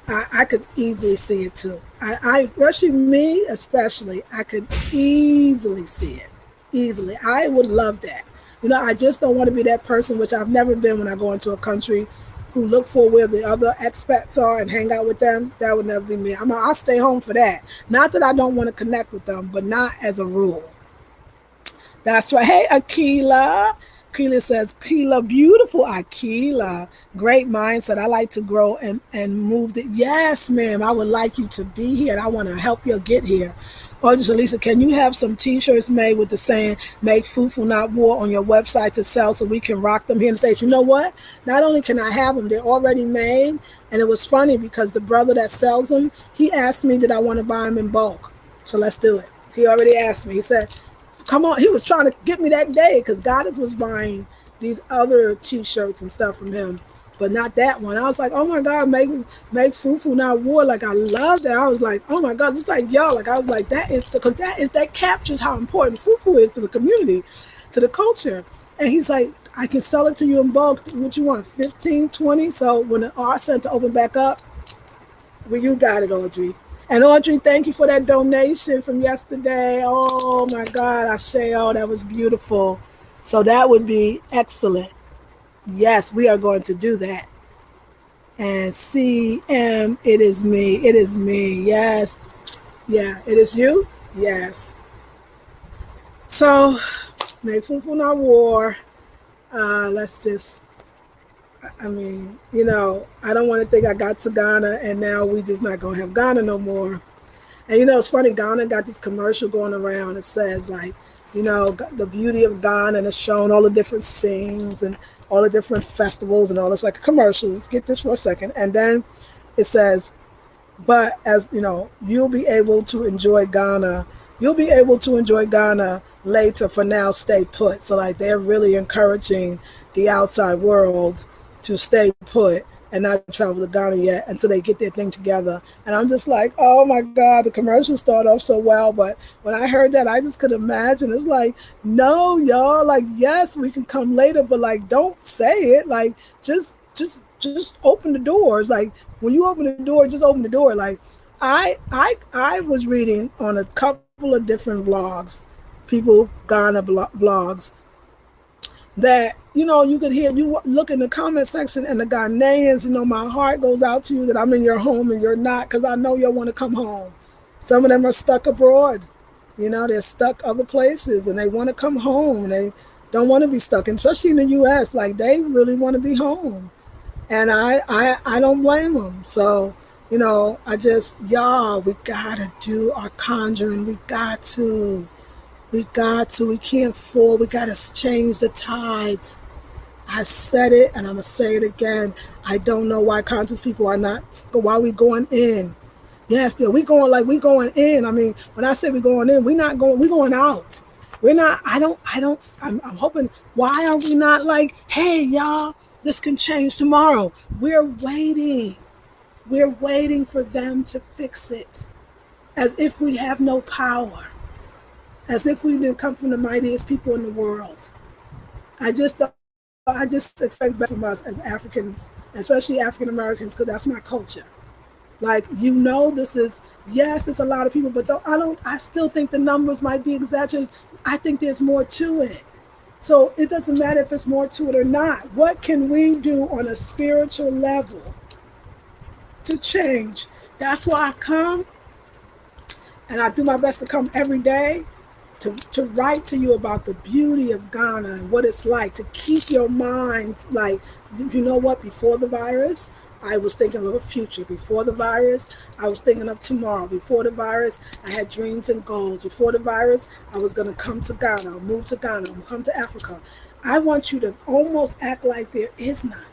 Speaker 1: I could easily see it too. Especially me, especially, I could easily see it. Easily. I would love that. You know, I just don't want to be that person, which I've never been when I go into a country who look for where the other expats are and hang out with them, that would never be me. I'll stay home for that. Not that I don't want to connect with them, but not as a rule. That's right. Hey, Akila. Akila says, Akila, beautiful Akila. Great mindset. I like to grow and move it. Yes, ma'am. I would like you to be here and I want to help you get here. Or just Lisa, can you have some t-shirts made with the saying, make fufu not war on your website to sell so we can rock them here in the States? You know what? Not only can I have them, they're already made. And it was funny because the brother that sells them, he asked me, did I want to buy them in bulk? So let's do it. He already asked me. He said, come on, he was trying to get me that day because Goddess was buying these other t-shirts and stuff from him, but not that one. I was like, oh my God, make fufu not war. Like, I love that. I was like, oh my God, just like y'all. Like, I was like, that captures how important fufu is to the community, to the culture. And he's like, I can sell it to you in bulk. What you want, 15, 20? So when the art center opened back up, well, you got it, Audrey. And Audrey, thank you for that donation from yesterday. Oh my God, I say, oh, that was beautiful. So that would be excellent. Yes, we are going to do that. And CM, it is me. It is me. Yes. Yeah, it is you? Yes. So, make fufu not war. Let's just, I mean, I don't want to think I got to Ghana and now we just not going to have Ghana no more. And it's funny, Ghana got this commercial going around. It says like, the beauty of Ghana, and it's showing all the different scenes and all the different festivals and all this, like a commercial. Let's get this for a second. And then it says, but as you'll be able to enjoy Ghana. You'll be able to enjoy Ghana later. For now, stay put. So like they're really encouraging the outside world to stay put and not travel to Ghana yet until they get their thing together. And I'm just like, oh my God, the commercial started off so well. But when I heard that, I just could imagine. It's like, no, y'all, like, yes, we can come later, but like, don't say it. Like, just open the doors. Like, when you open the door, just open the door. Like, I was reading on a couple of different vlogs, people Ghana vlogs, that you could hear, you look in the comment section and the Ghanaians, my heart goes out to you that I'm in your home and you're not, because I know you'll want to come home. Some of them are stuck abroad, they're stuck other places and they want to come home and they don't want to be stuck, and especially in the US, like they really want to be home. And I don't blame them. So y'all, we gotta do our conjuring. We can't fall. We gotta change the tides. I said it and I'm gonna say it again. I don't know why conscious people are not, why we going in. Yes, yeah, we going in. I mean, when I say we going in, we going out. We're not, I'm hoping, why are we not like, hey y'all, this can change tomorrow. We're waiting for them to fix it, as if we have no power, as if we didn't come from the mightiest people in the world. I just expect better from us as Africans, especially African Americans, because that's my culture. Like, this is, yes, it's a lot of people, but I still think the numbers might be exaggerated. I think there's more to it. So it doesn't matter if it's more to it or not. What can we do on a spiritual level to change? That's why I come, and I do my best to come every day to write to you about the beauty of Ghana and what it's like, to keep your minds like, you know what, before the virus, I was thinking of a future. Before the virus, I was thinking of tomorrow. Before the virus, I had dreams and goals. Before the virus, I was going to come to Ghana, move to Ghana, come to Africa. I want you to almost act like there is none.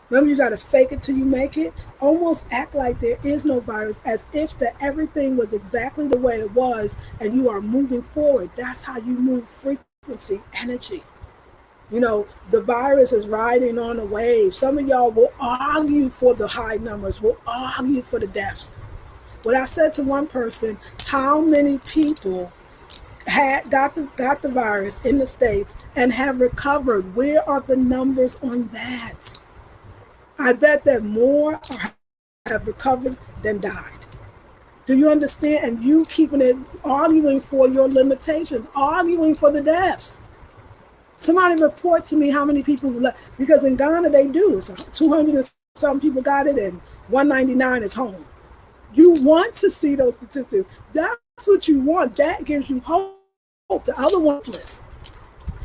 Speaker 1: Remember, you got to fake it till you make it. Almost act like there is no virus, as if that everything was exactly the way it was and you are moving forward. That's how you move frequency, energy. The virus is riding on a wave. Some of y'all will argue for the high numbers, will argue for the deaths. What I said to one person, how many people got the virus in the States and have recovered? Where are the numbers on that? I bet that more have recovered than died. Do you understand? And you keeping it, arguing for your limitations, arguing for the deaths. Somebody report to me how many people left, because in Ghana they do. So 200 and some people got it, and 199 is home. You want to see those statistics. That's what you want. That gives you hope. The other one is hopeless.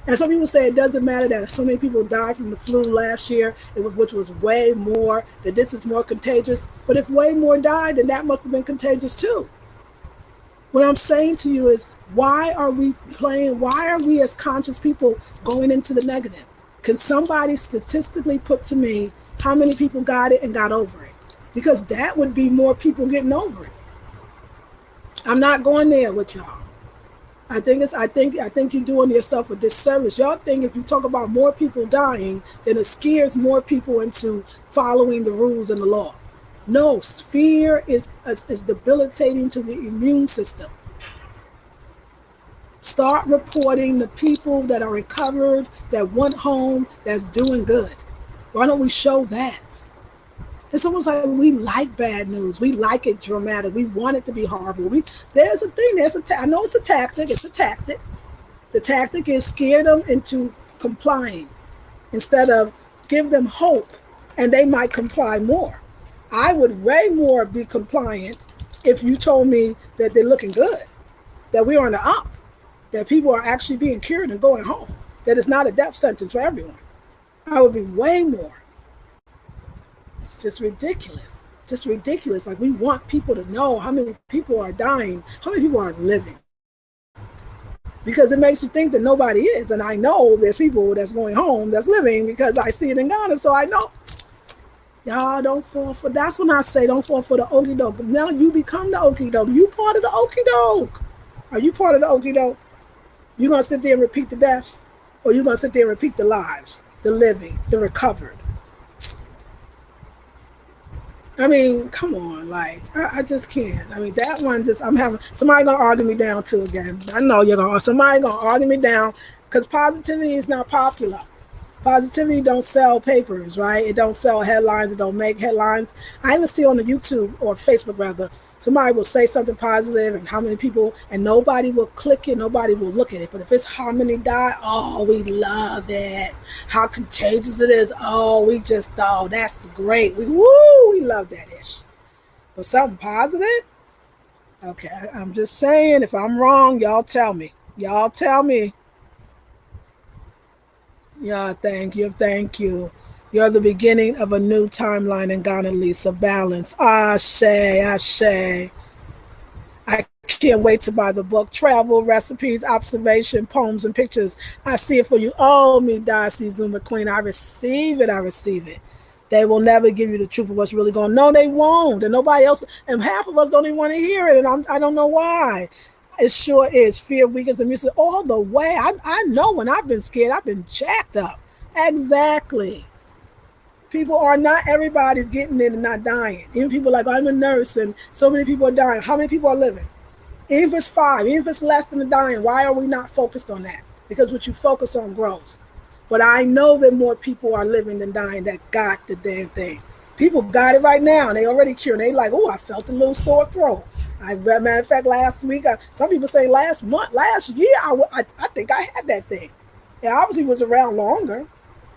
Speaker 1: And some people say it doesn't matter that so many people died from the flu last year, which was way more, that this is more contagious. But if way more died, then that must have been contagious too. What I'm saying to you is, why are we as conscious people going into the negative? Can somebody statistically put to me how many people got it and got over it? Because that would be more people getting over it. I'm not going there with y'all. I think you're doing yourself a disservice. Y'all think if you talk about more people dying, then it scares more people into following the rules and the law. No, fear is debilitating to the immune system. Start reporting the people that are recovered, that went home, that's doing good. Why don't we show that? It's almost like we like bad news. We like it dramatic. We want it to be horrible. There's a thing. I know it's a tactic. It's a tactic. The tactic is scare them into complying instead of give them hope, and they might comply more. I would way more be compliant if you told me that they're looking good, that we're on the up, that people are actually being cured and going home, that it's not a death sentence for everyone. I would be way more. It's just ridiculous. Just ridiculous. Like, we want people to know how many people are dying, how many people are living. Because it makes you think that nobody is. And I know there's people that's going home that's living because I see it in Ghana. So I know. Y'all don't fall for, that's when I say don't fall for the okie doke. Now you become the okie doke. You part of the okie doke. Are you part of the okie doke? You gonna sit there and repeat the deaths? Or you gonna sit there and repeat the lives, the living, the recovered? I mean, come on, like, I just can't. I mean, that one just, I'm having, somebody gonna argue me down too again. I know somebody gonna argue me down, because positivity is not popular. Positivity don't sell papers, right? It don't sell headlines. It don't make headlines. I even see on the YouTube, or Facebook rather, somebody will say something positive and how many people, and nobody will click it, nobody will look at it. But if it's how many died, oh, we love it. How contagious it is. Oh, that's the great. We love that ish. But something positive? Okay, I'm just saying, if I'm wrong, y'all tell me. Y'all tell me. Yeah, thank you, thank you. You're the beginning of a new timeline in Ghana, Lisa. Balance. Ashe, ashe. I can't wait to buy the book. Travel, recipes, observation, poems, and pictures. I see it for you. Oh, me, Darcy, Zuma Queen. I receive it. I receive it. They will never give you the truth of what's really going on. No, they won't. And nobody else, and half of us don't even want to hear it. And I don't know why. It sure is. Fear weakens and music all the way. I know when I've been scared, I've been jacked up. Exactly. People are not, everybody's getting in and not dying. Even people like, I'm a nurse and so many people are dying. How many people are living? Even if it's 5, even if it's less than the dying, why are we not focused on that? Because what you focus on grows. But I know that more people are living than dying that got the damn thing. People got it right now and they already cured. They like, oh, I felt a little sore throat. Matter of fact, last week, some people say last month, last year, I think I had that thing. It obviously was around longer.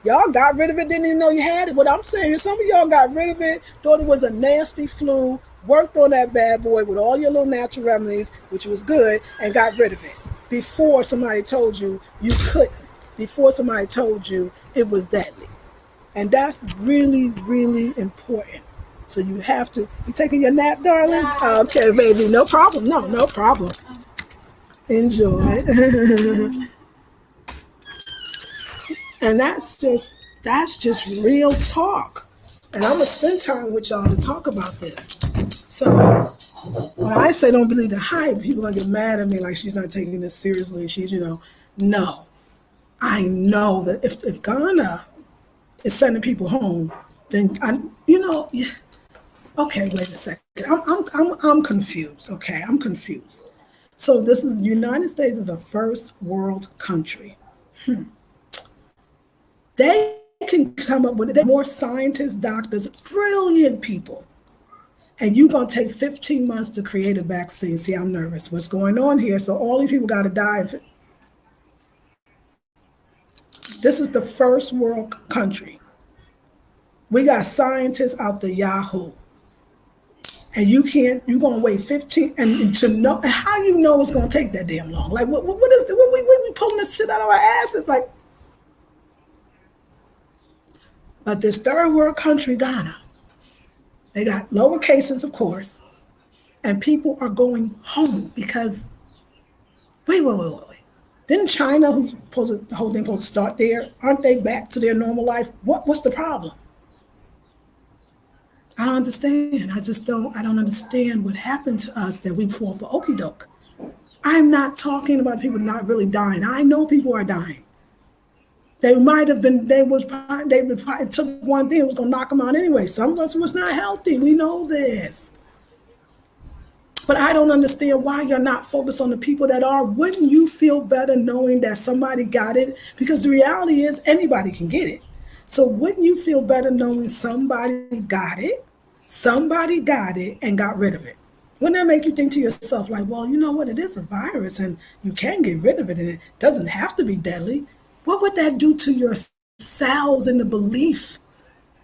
Speaker 1: Y'all got rid of it, didn't even know you had it. What I'm saying is some of y'all got rid of it, thought it was a nasty flu, worked on that bad boy with all your little natural remedies, which was good, and got rid of it before somebody told you you couldn't, before somebody told you it was deadly. And that's really, really important. So you have to, you taking your nap, darling? Okay, baby, no problem. No problem. Enjoy. And that's just real talk. And I'm gonna spend time with y'all to talk about this. So when I say don't believe the hype, people are gonna get mad at me like she's not taking this seriously. She's, no. I know that if Ghana is sending people home, then yeah. Okay, wait a second. I'm confused. Okay, I'm confused. So this is, the United States is a first world country. They can come up with it. More scientists, doctors, brilliant people. And you're going to take 15 months to create a vaccine. See, I'm nervous. What's going on here? So all these people got to die. This is the first world country. We got scientists out the Yahoo, and you're gonna wait 15 and to know how you know it's gonna take that damn long. Like what is the, what we pulling this shit out of our asses? Like, but this third world country, Ghana, they got lower cases, of course, and people are going home because wait. Didn't China, who's supposed to, the whole thing supposed to start there, aren't they back to their normal life? What's the problem? I don't understand. I don't understand what happened to us that we fall for okie doke. I'm not talking about people not really dying. I know people are dying. They might have been, they would probably took one thing, it was gonna knock them out anyway. Some of us was not healthy. We know this. But I don't understand why you're not focused on the people that are. Wouldn't you feel better knowing that somebody got it? Because the reality is anybody can get it. So wouldn't you feel better knowing somebody got it and got rid of it? Wouldn't that make you think to yourself, like, well, you know what, it is a virus and you can get rid of it and it doesn't have to be deadly? What would that do to your cells in the belief?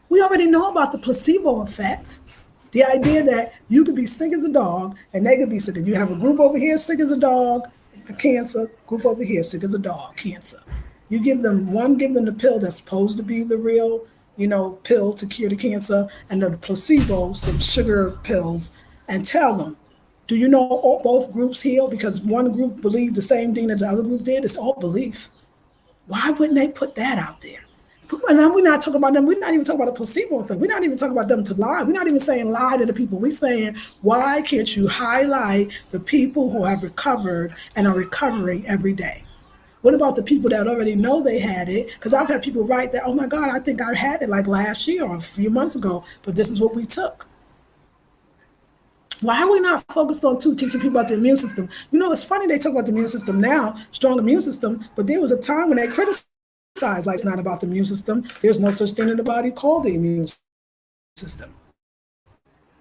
Speaker 1: We already know about the placebo effect. The idea that you could be sick as a dog and they could be sick. And you have a group over here sick as a dog, cancer, group over here sick as a dog, cancer. You give them the pill that's supposed to be the real, pill to cure the cancer, and the placebo, some sugar pills, and tell them, do you know both groups heal? Because one group believed the same thing that the other group did. It's all belief. Why wouldn't they put that out there? And we're not talking about them. We're not even talking about a placebo effect. We're not even talking about them to lie. We're not even saying lie to the people. We're saying, why can't you highlight the people who have recovered and are recovering every day? What about the people that already know they had it? Because I've had people write that, oh my God, I think I had it like last year or a few months ago, but this is what we took. Why are we not focused on teaching people about the immune system? It's funny they talk about the immune system now, strong immune system, but there was a time when they criticized like it's not about the immune system. There's no such thing in the body called the immune system.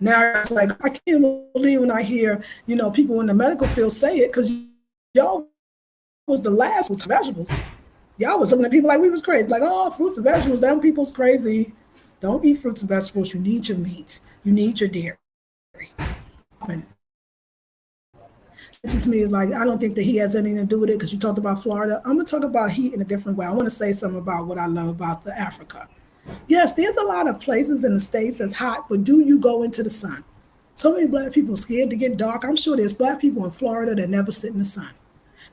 Speaker 1: Now it's like I can't believe when I hear people in the medical field say it, because y'all was the last with vegetables. Y'all was looking at people like we was crazy, like, oh, fruits and vegetables, them people's crazy. Don't eat fruits and vegetables. You need your meat. You need your dairy. To me is like, I don't think that he has anything to do with it, because you talked about Florida. I'm going to talk about heat in a different way. I want to say something about what I love about the Africa. Yes, there's a lot of places in the States that's hot, but do you go into the sun? So many Black people are scared to get dark. I'm sure there's Black people in Florida that never sit in the sun.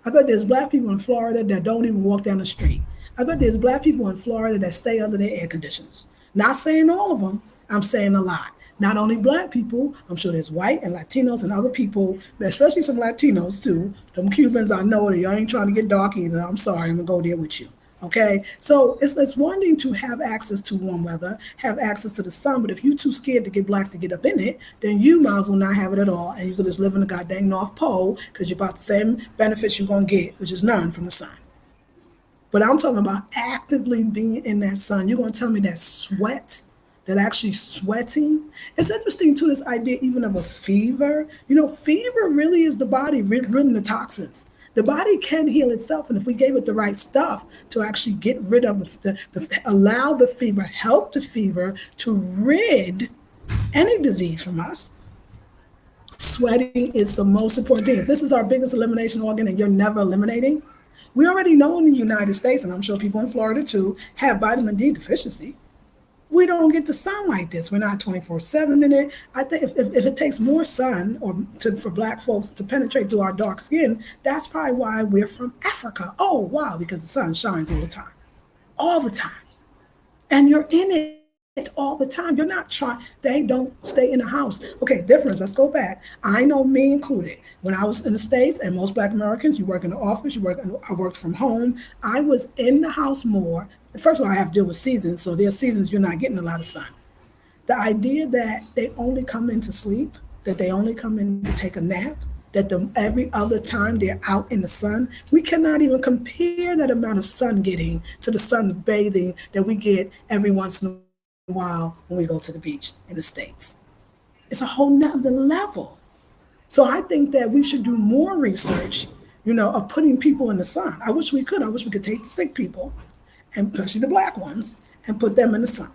Speaker 1: I bet there's Black people in Florida that don't even walk down the street. I bet there's Black people in Florida that stay under their air conditioners. Not saying all of them, I'm saying a lot. Not only Black people, I'm sure there's white and Latinos and other people, especially some Latinos too. Them Cubans, I know that y'all ain't trying to get dark either. I'm sorry, I'm gonna go there with you. Okay, so it's one thing to have access to warm weather, have access to the sun, but if you're too scared to get Black to get up in it, then you might as well not have it at all, and you can just live in the goddamn North Pole, because you're about the same benefits you're gonna get, which is none from the sun. But I'm talking about actively being in that sun. You're gonna tell me that sweat, that actually sweating. It's interesting too, this idea even of a fever. Fever really is the body rid the toxins. The body can heal itself, and if we gave it the right stuff to actually get rid of allow the fever, help the fever to rid any disease from us. Sweating is the most important thing. If this is our biggest elimination organ and you're never eliminating, we already know in the United States, and I'm sure people in Florida too, have vitamin D deficiency. We don't get the sun like this. We're not 24/7 in it. I think if it takes more sun for Black folks to penetrate through our dark skin, that's probably why we're from Africa. Oh, wow, because the sun shines all the time. All the time. And you're in it all the time. You're not trying. They don't stay in the house. Okay, difference. Let's go back. I know, me included. When I was in the States, and most Black Americans, you work in the office, I worked from home. I was in the house more. First of all, I have to deal with seasons, so there's seasons you're not getting a lot of sun. The idea that they only come in to sleep, that they only come in to take a nap, that every other time they're out in the sun, we cannot even compare that amount of sun getting to the sun bathing that we get every once in a while when we go to the beach in the States. It's a whole nother level. So I think that we should do more research, of putting people in the sun. I wish we could take the sick people and especially the black ones, and put them in the sun.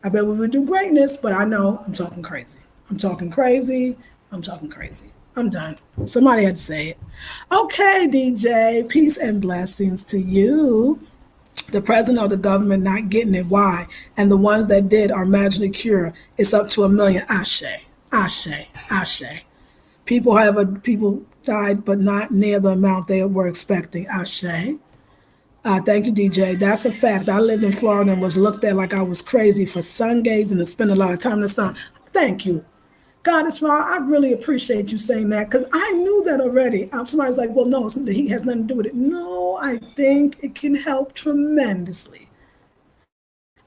Speaker 1: I bet we would do greatness, but I know I'm talking crazy. I'm talking crazy. I'm talking crazy. I'm done. Somebody had to say it. Okay, DJ, peace and blessings to you. The president or the government not getting it. Why? And the ones that did are magically cured. It's up to 1 million. Ashe, ashe, ashe. People died, but not near the amount they were expecting. Ashe. Thank you, DJ. That's a fact. I lived in Florida and was looked at like I was crazy for sun gazing and spend a lot of time in the sun. Thank you. God is wrong. I really appreciate you saying that because I knew that already. Somebody's like, well, no, the heat has nothing to do with it. No, I think it can help tremendously.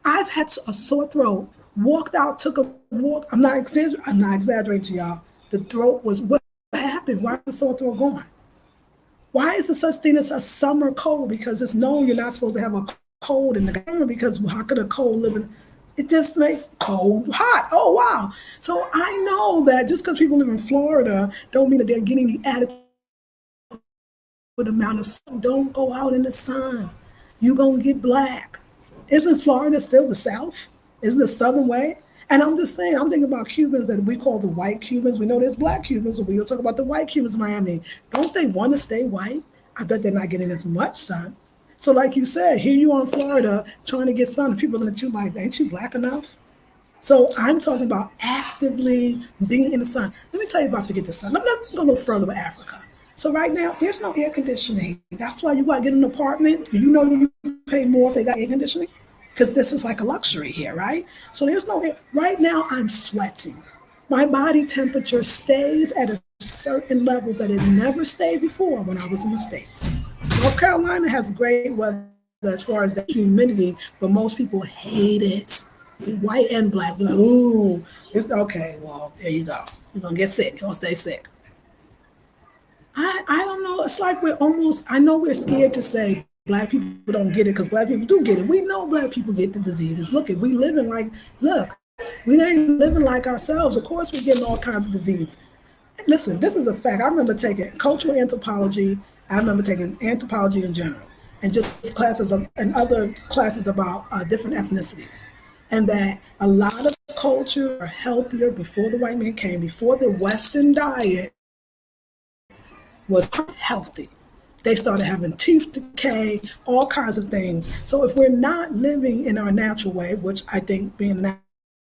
Speaker 1: I've had a sore throat, walked out, took a walk. I'm not exaggerating to y'all. The throat was, what happened? Why is the sore throat gone? Why is there such thing as a summer cold? Because it's known you're not supposed to have a cold in the summer because how could a cold live in? It just makes cold hot. Oh, wow. So I know that just because people live in Florida don't mean that they're getting the adequate amount of sun. Don't go out in the sun. You're going to get black. Isn't Florida still the South? Isn't the Southern way? And I'm just saying, I'm thinking about Cubans that we call the white Cubans. We know there's black Cubans, but we'll talk about the white Cubans in Miami. Don't they want to stay white? I bet they're not getting as much sun. So, like you said, here you are in Florida trying to get sun, and people look at you like, ain't you black enough? So I'm talking about actively being in the sun. Let me tell you about forget the sun. Let me go a little further with Africa. So right now, there's no air conditioning. That's why you got to get an apartment. You know you pay more if they got air conditioning because this is like a luxury here, right? So there's no air. Right now, I'm sweating. My body temperature stays at a certain level that it never stayed before when I was in the States. North Carolina has great weather as far as the humidity, but most people hate it. White and black, we're like, ooh, it's okay. Well, there you go. You're gonna get sick. You're gonna stay sick. I don't know. It's like we're almost. I know we're scared to say black people don't get it because black people do get it. We know black people get the diseases. Look, we living like look, we ain't living like ourselves. Of course, we're getting all kinds of disease. Listen, this is a fact. I remember taking cultural anthropology. I remember taking anthropology in general, and just classes of and other classes about different ethnicities, and that a lot of culture are healthier before the white man came, before the Western diet was healthy. They started having teeth decay, all kinds of things. So if we're not living in our natural way, which I think being an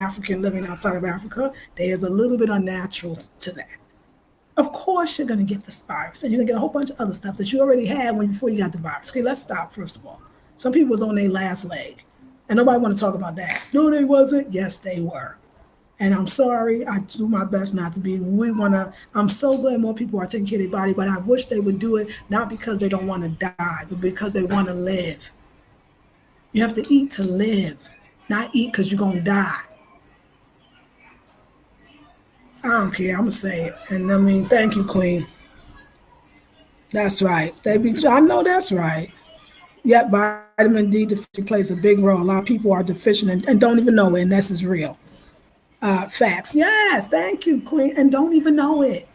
Speaker 1: African living outside of Africa, there is a little bit unnatural to that. Of course you're going to get this virus and you're going to get a whole bunch of other stuff that you already had before you got the virus. Okay, let's stop first of all. Some people was on their last leg and nobody want to talk about that. No, they wasn't. Yes, they were. And I'm sorry, I do my best not to be. I'm so glad more people are taking care of their body, but I wish they would do it not because they don't want to die, but because they want to live. You have to eat to live, not eat because you're going to die. I don't care. I'm going to say it. And I mean, thank you, Queen. That's right. I know that's right. Yep, vitamin D deficiency plays a big role. A lot of people are deficient and don't even know it, and this is real. Facts. Yes, thank you, Queen. And don't even know it.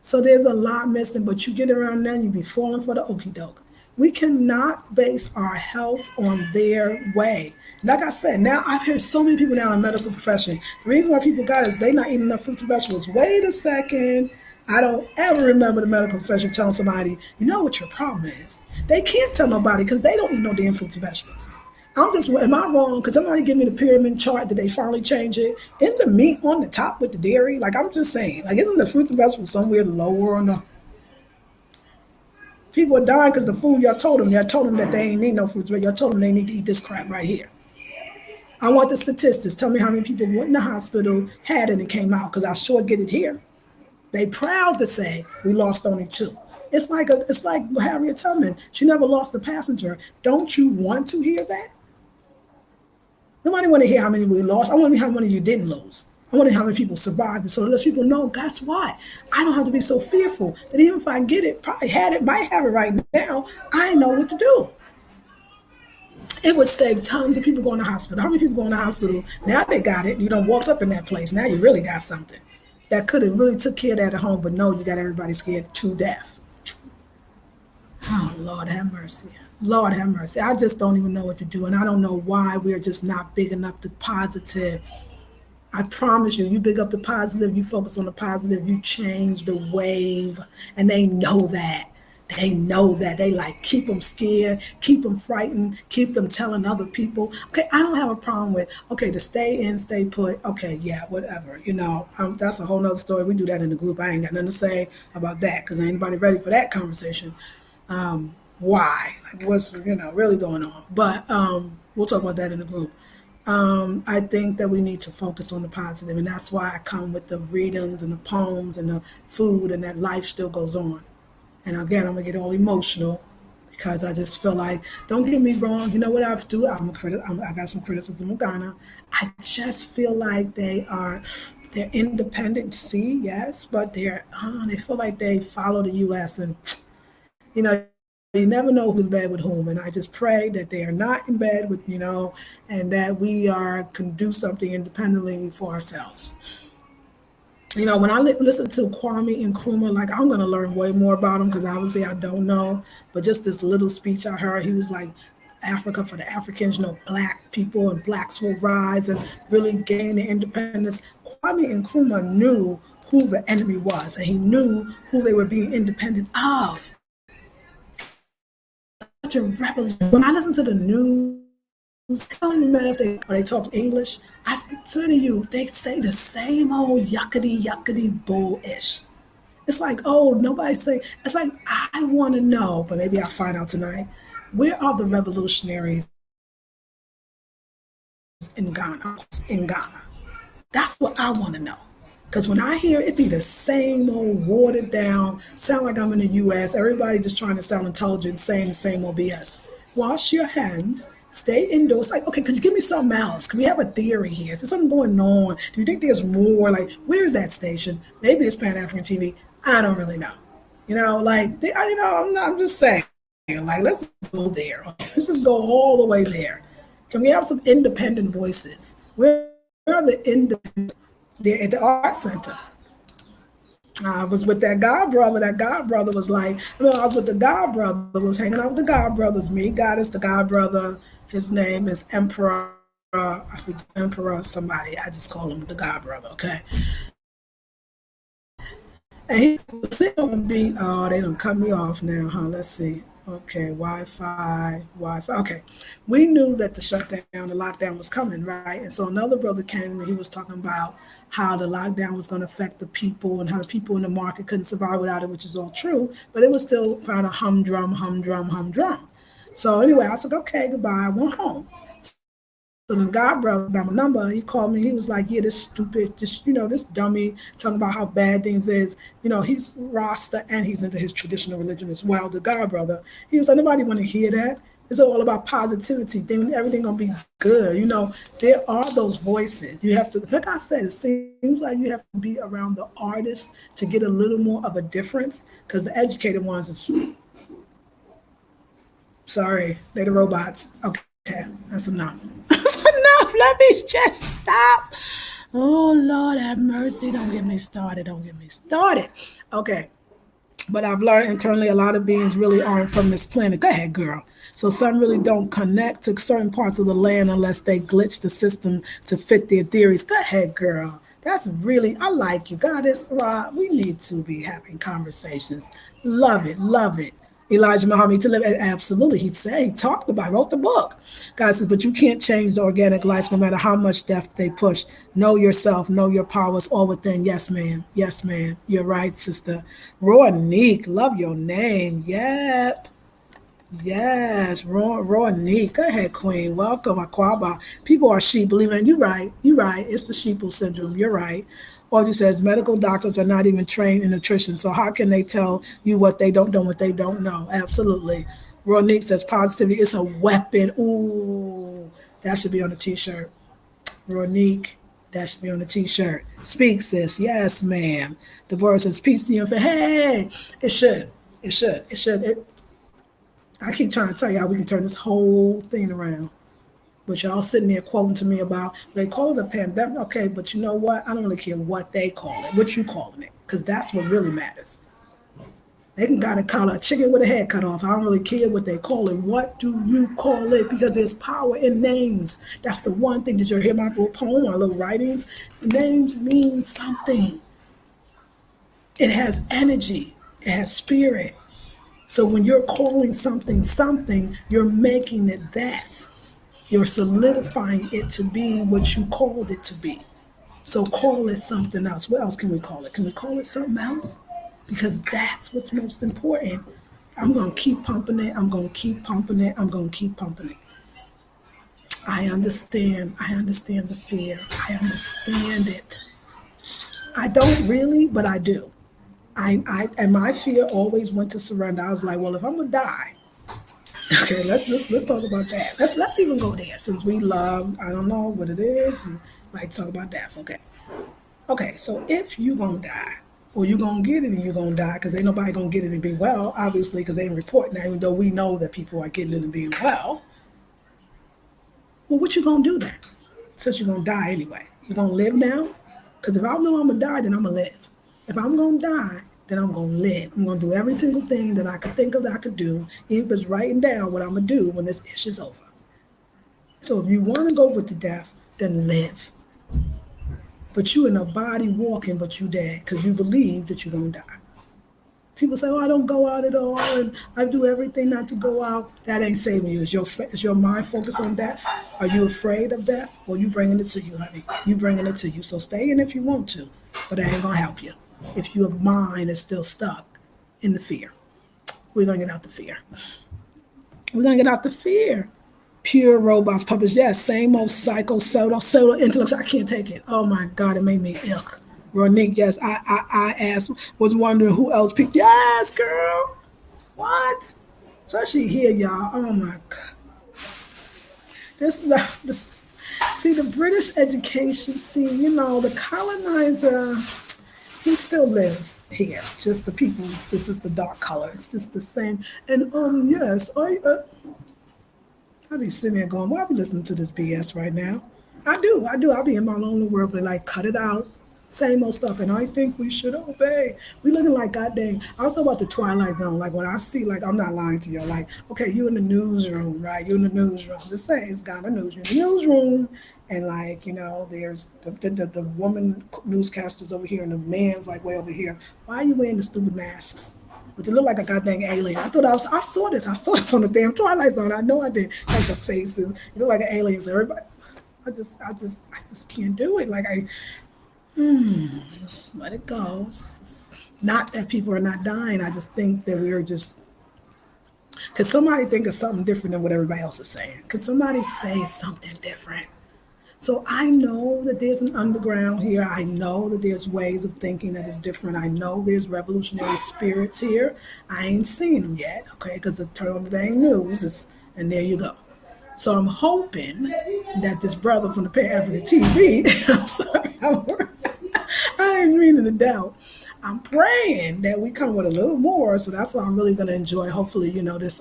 Speaker 1: So there's a lot missing, but you get around there and you be falling for the okey doke. We cannot base our health on their way. Like I said, now I've heard so many people now in the medical profession. The reason why people got it is they not eating enough fruits and vegetables. Wait a second. I don't ever remember the medical profession telling somebody, you know what your problem is. They can't tell nobody because they don't eat no damn fruits and vegetables. Am I wrong? Could somebody give me the pyramid chart? Did they finally change it? Isn't the meat on the top with the dairy? Like, I'm just saying, like, isn't the fruits and vegetables somewhere lower on the. People are dying because the food y'all told them. Y'all told them that they ain't need no fruits, but y'all told them they need to eat this crap right here. I want the statistics. Tell me how many people went in the hospital, had it, and came out, because I sure get it here. They proud to say we lost only two. It's like Harriet Tubman. She never lost a passenger. Don't you want to hear that? Nobody want to hear how many we lost. I want to hear how many you didn't lose. I want to hear how many people survived. And so let people know, guess what? I don't have to be so fearful that even if I get it, probably had it, might have it right now, I know what to do. It would save tons of people going to the hospital. How many people go in the hospital? Now they got it. You don't walk up in that place. Now you really got something. That could have really took care of that at home, but no, you got everybody scared to death. Oh, Lord have mercy. Lord have mercy. I just don't even know what to do. And I don't know why we're just not big enough to positive. I promise you, you big up the positive, you focus on the positive, you change the wave. And they know that. They know that. They like keep them scared, keep them frightened, keep them telling other people. Okay, I don't have a problem with, okay, to stay in, stay put. Okay, yeah, whatever. That's a whole nother story. We do that in the group. I ain't got nothing to say about that because ain't anybody ready for that conversation. Why? Like, what's, really going on? But we'll talk about that in the group. I think that we need to focus on the positive, and that's why I come with the readings and the poems and the food, and that life still goes on. And again, I'm gonna get all emotional because I just feel like, don't get me wrong, you know what I do? I got some criticism of Ghana. I just feel like they're independent, see, yes, but they feel like they follow the U.S. and you never know who's in bed with whom. And I just pray that they are not in bed with, and that we can do something independently for ourselves. When I listen to Kwame and Nkrumah, like I'm going to learn way more about him because obviously I don't know. But just this little speech I heard, he was like, Africa for the Africans, black people and blacks will rise and really gain their independence. Kwame and Nkrumah knew who the enemy was and he knew who they were being independent of. Such a revolution. When I listen to the news, it don't even matter if they talk English. I swear to you, they say the same old yuckity yuckity bullish. It's like, oh, nobody's saying. It's like I want to know, but maybe I'll find out tonight. Where are the revolutionaries in Ghana? In Ghana, that's what I want to know. Because when I hear it be the same old watered down, sound like I'm in the US, everybody just trying to sound intelligent, saying the same old BS. Wash your hands, stay indoors. Like, okay, could you give me something else? Can we have a theory here? Is there something going on? Do you think there's more? Like, where is that station? Maybe it's Pan African TV. I don't really know. I'm just saying, like, let's go there. Let's just go all the way there. Can we have some independent voices? Where are the independent? They're at the art center. I was with that God brother. That God brother was like, I was with the God brother, was hanging out with the God brothers. Me, God is the God brother. His name is Emperor. I forget, Emperor somebody. I just call him the God brother, okay? And he was sitting on the beat. Oh, they don't cut me off now, huh? Let's see. Okay, Wi-Fi. Okay, we knew that the shutdown, the lockdown was coming, right? And so another brother came and he was talking about how the lockdown was going to affect the people and how the people in the market couldn't survive without it, which is all true. But it was still kind of humdrum, humdrum, humdrum. So anyway, I said, okay, goodbye. I went home. So the God brother got my number. He called me. He was like, "Yeah, this stupid, this dummy, talking about how bad things is. He's Rasta and he's into his traditional religion as well." The God brother. He was like, "Nobody want to hear that. It's all about positivity. Everything gonna be good." There are those voices. You have to, like I said, it seems like you have to be around the artists to get a little more of a difference. Because the educated ones is sorry, they're the robots. Okay, that's enough. That's enough. Let me just stop. Oh Lord, have mercy. Don't get me started. Don't get me started. Okay, but I've learned internally a lot of beings really aren't from this planet. Go ahead, girl. So some really don't connect to certain parts of the land unless they glitch the system to fit their theories. Go ahead, girl. That's really, I like you. Goddess Ra, we need to be having conversations. Love it, love it. Elijah Muhammad to live, absolutely. He talked about, wrote the book. God says, but you can't change the organic life no matter how much depth they push. Know yourself, know your powers all within. Yes, ma'am. Yes, ma'am. You're right, sister. Ronique, love your name. Yep. Yes, raw neat. Go ahead, Queen. Welcome, Aquaba. People are sheep, believe it. You're right. You're right. It's the sheeple syndrome. You're right. Audrey says medical doctors are not even trained in nutrition, so how can they tell you what they don't know, what they don't know? Absolutely. Ronique says positivity is a weapon. Ooh, that should be on a t-shirt. Ronique, that should be on the t-shirt. Speak, sis. Yes, ma'am. Deborah says peace to you. Hey, it should. It should. It should. I keep trying to tell y'all we can turn this whole thing around. But y'all sitting there quoting to me about they call it a pandemic. Okay, but you know what? I don't really care what they call it, what you calling it, because that's what really matters. They can gotta call a chicken with a head cut off. I don't really care what they call it. What do you call it? Because there's power in names. That's the one thing. Did you hear my little poem, my little writings? Names mean something. It has energy. It has spirit. So when you're calling something something, you're making it that. You're solidifying it to be what you called it to be. So call it something else. What else can we call it? Can we call it something else? Because that's what's most important. I'm going to keep pumping it. I'm going to keep pumping it. I'm going to keep pumping it. I understand. I understand the fear. I understand it. I don't really, but I do. And my fear always went to surrender. I was like, well, if I'm gonna die, okay, let's talk about that. Let's even go there since we love. I don't know what it is. You like talk about death, okay? Okay, so if you gonna die, or you gonna get it and you gonna die, because ain't nobody gonna get it and be well, obviously, because they ain't reporting that, even though we know that people are getting it and being well. Well, what you gonna do then? Since you're gonna die anyway, you gonna live now? Because if I know I'm gonna die, then I'm gonna live. If I'm gonna die, then I'm gonna live. I'm gonna do every single thing that I could think of that I could do, even if it's writing down what I'm gonna do when this issue's over. So if you want to go with the death, then live. But you in a body walking, but you dead because you believe that you're gonna die. People say, "Oh, I don't go out at all, and I do everything not to go out." That ain't saving you. Is your mind focused on death? Are you afraid of death? Well, you bringing it to you, honey. You bringing it to you. So stay in if you want to, but that ain't gonna help you if your mind is still stuck in the fear. We're gonna get out the fear. We're gonna get out the fear. Pure robots, puppets, yes, same old psycho, pseudo intellectual. I can't take it. Oh my God, it made me ill. Ronique, yes, I asked, was wondering who else picked. Yes, girl. What? Especially here, y'all. Oh my God. This, see, the British education, see, the colonizer, he still lives here. Just the people, this is the dark color. It's just the same. And yes, I be sitting there going, why are we listening to this BS right now? I do, I do. I'll be in my lonely world, but like, cut it out. Same old stuff. And I think we should obey. We looking like, God dang. I'll talk about the Twilight Zone. Like, when I see, like, I'm not lying to you. Like, okay, you in the newsroom, right? You in the newsroom. Just say it's got a newsroom. The newsroom. And, like, there's the woman newscasters over here and the man's, like, way over here. Why are you wearing the stupid masks? But they look like a goddamn alien. I saw this. I saw this on the damn Twilight Zone. I know I did. Like the faces, you look like an alien. So everybody, I just can't do it. Like just let it go. It's not that people are not dying. I just think that we're just. Could somebody think of something different than what everybody else is saying? Could somebody say something different? So I know that there's an underground here. I know that there's ways of thinking that is different. I know there's revolutionary spirits here. I ain't seen them yet, okay? Because the turn on the dang news is, and there you go. So I'm hoping that this brother from the Pan African TV, I'm sorry, I ain't meaning to doubt. I'm praying that we come with a little more. So that's what I'm really going to enjoy. Hopefully, this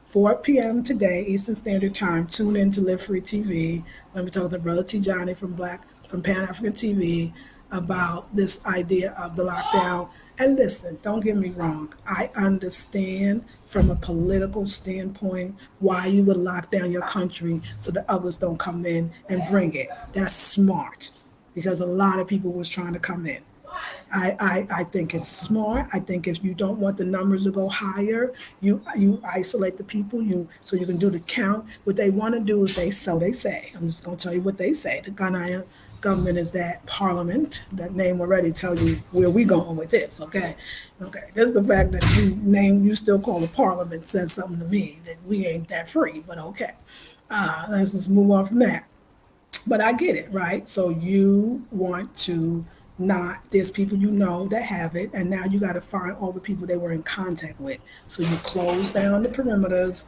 Speaker 1: 4 p.m. today, Eastern Standard Time. Tune in to Live Free TV. Let me talk to Brother T. Johnny from Pan African TV about this idea of the lockdown. And listen, don't get me wrong. I understand from a political standpoint why you would lock down your country so that others don't come in and bring it. That's smart because a lot of people was trying to come in. I think it's smart. I think if you don't want the numbers to go higher, you isolate the people. So you can do the count. What they want to do is they say. I'm just going to tell you what they say. The Ghanaian government is that parliament. That name already tell you where we going with this. Okay. Just the fact that you still call it parliament says something to me that we ain't that free. But okay, let's just move on from that. But I get it, right? So you want to not, there's people that have it, and now you got to find all the people they were in contact with. So you close down the perimeters,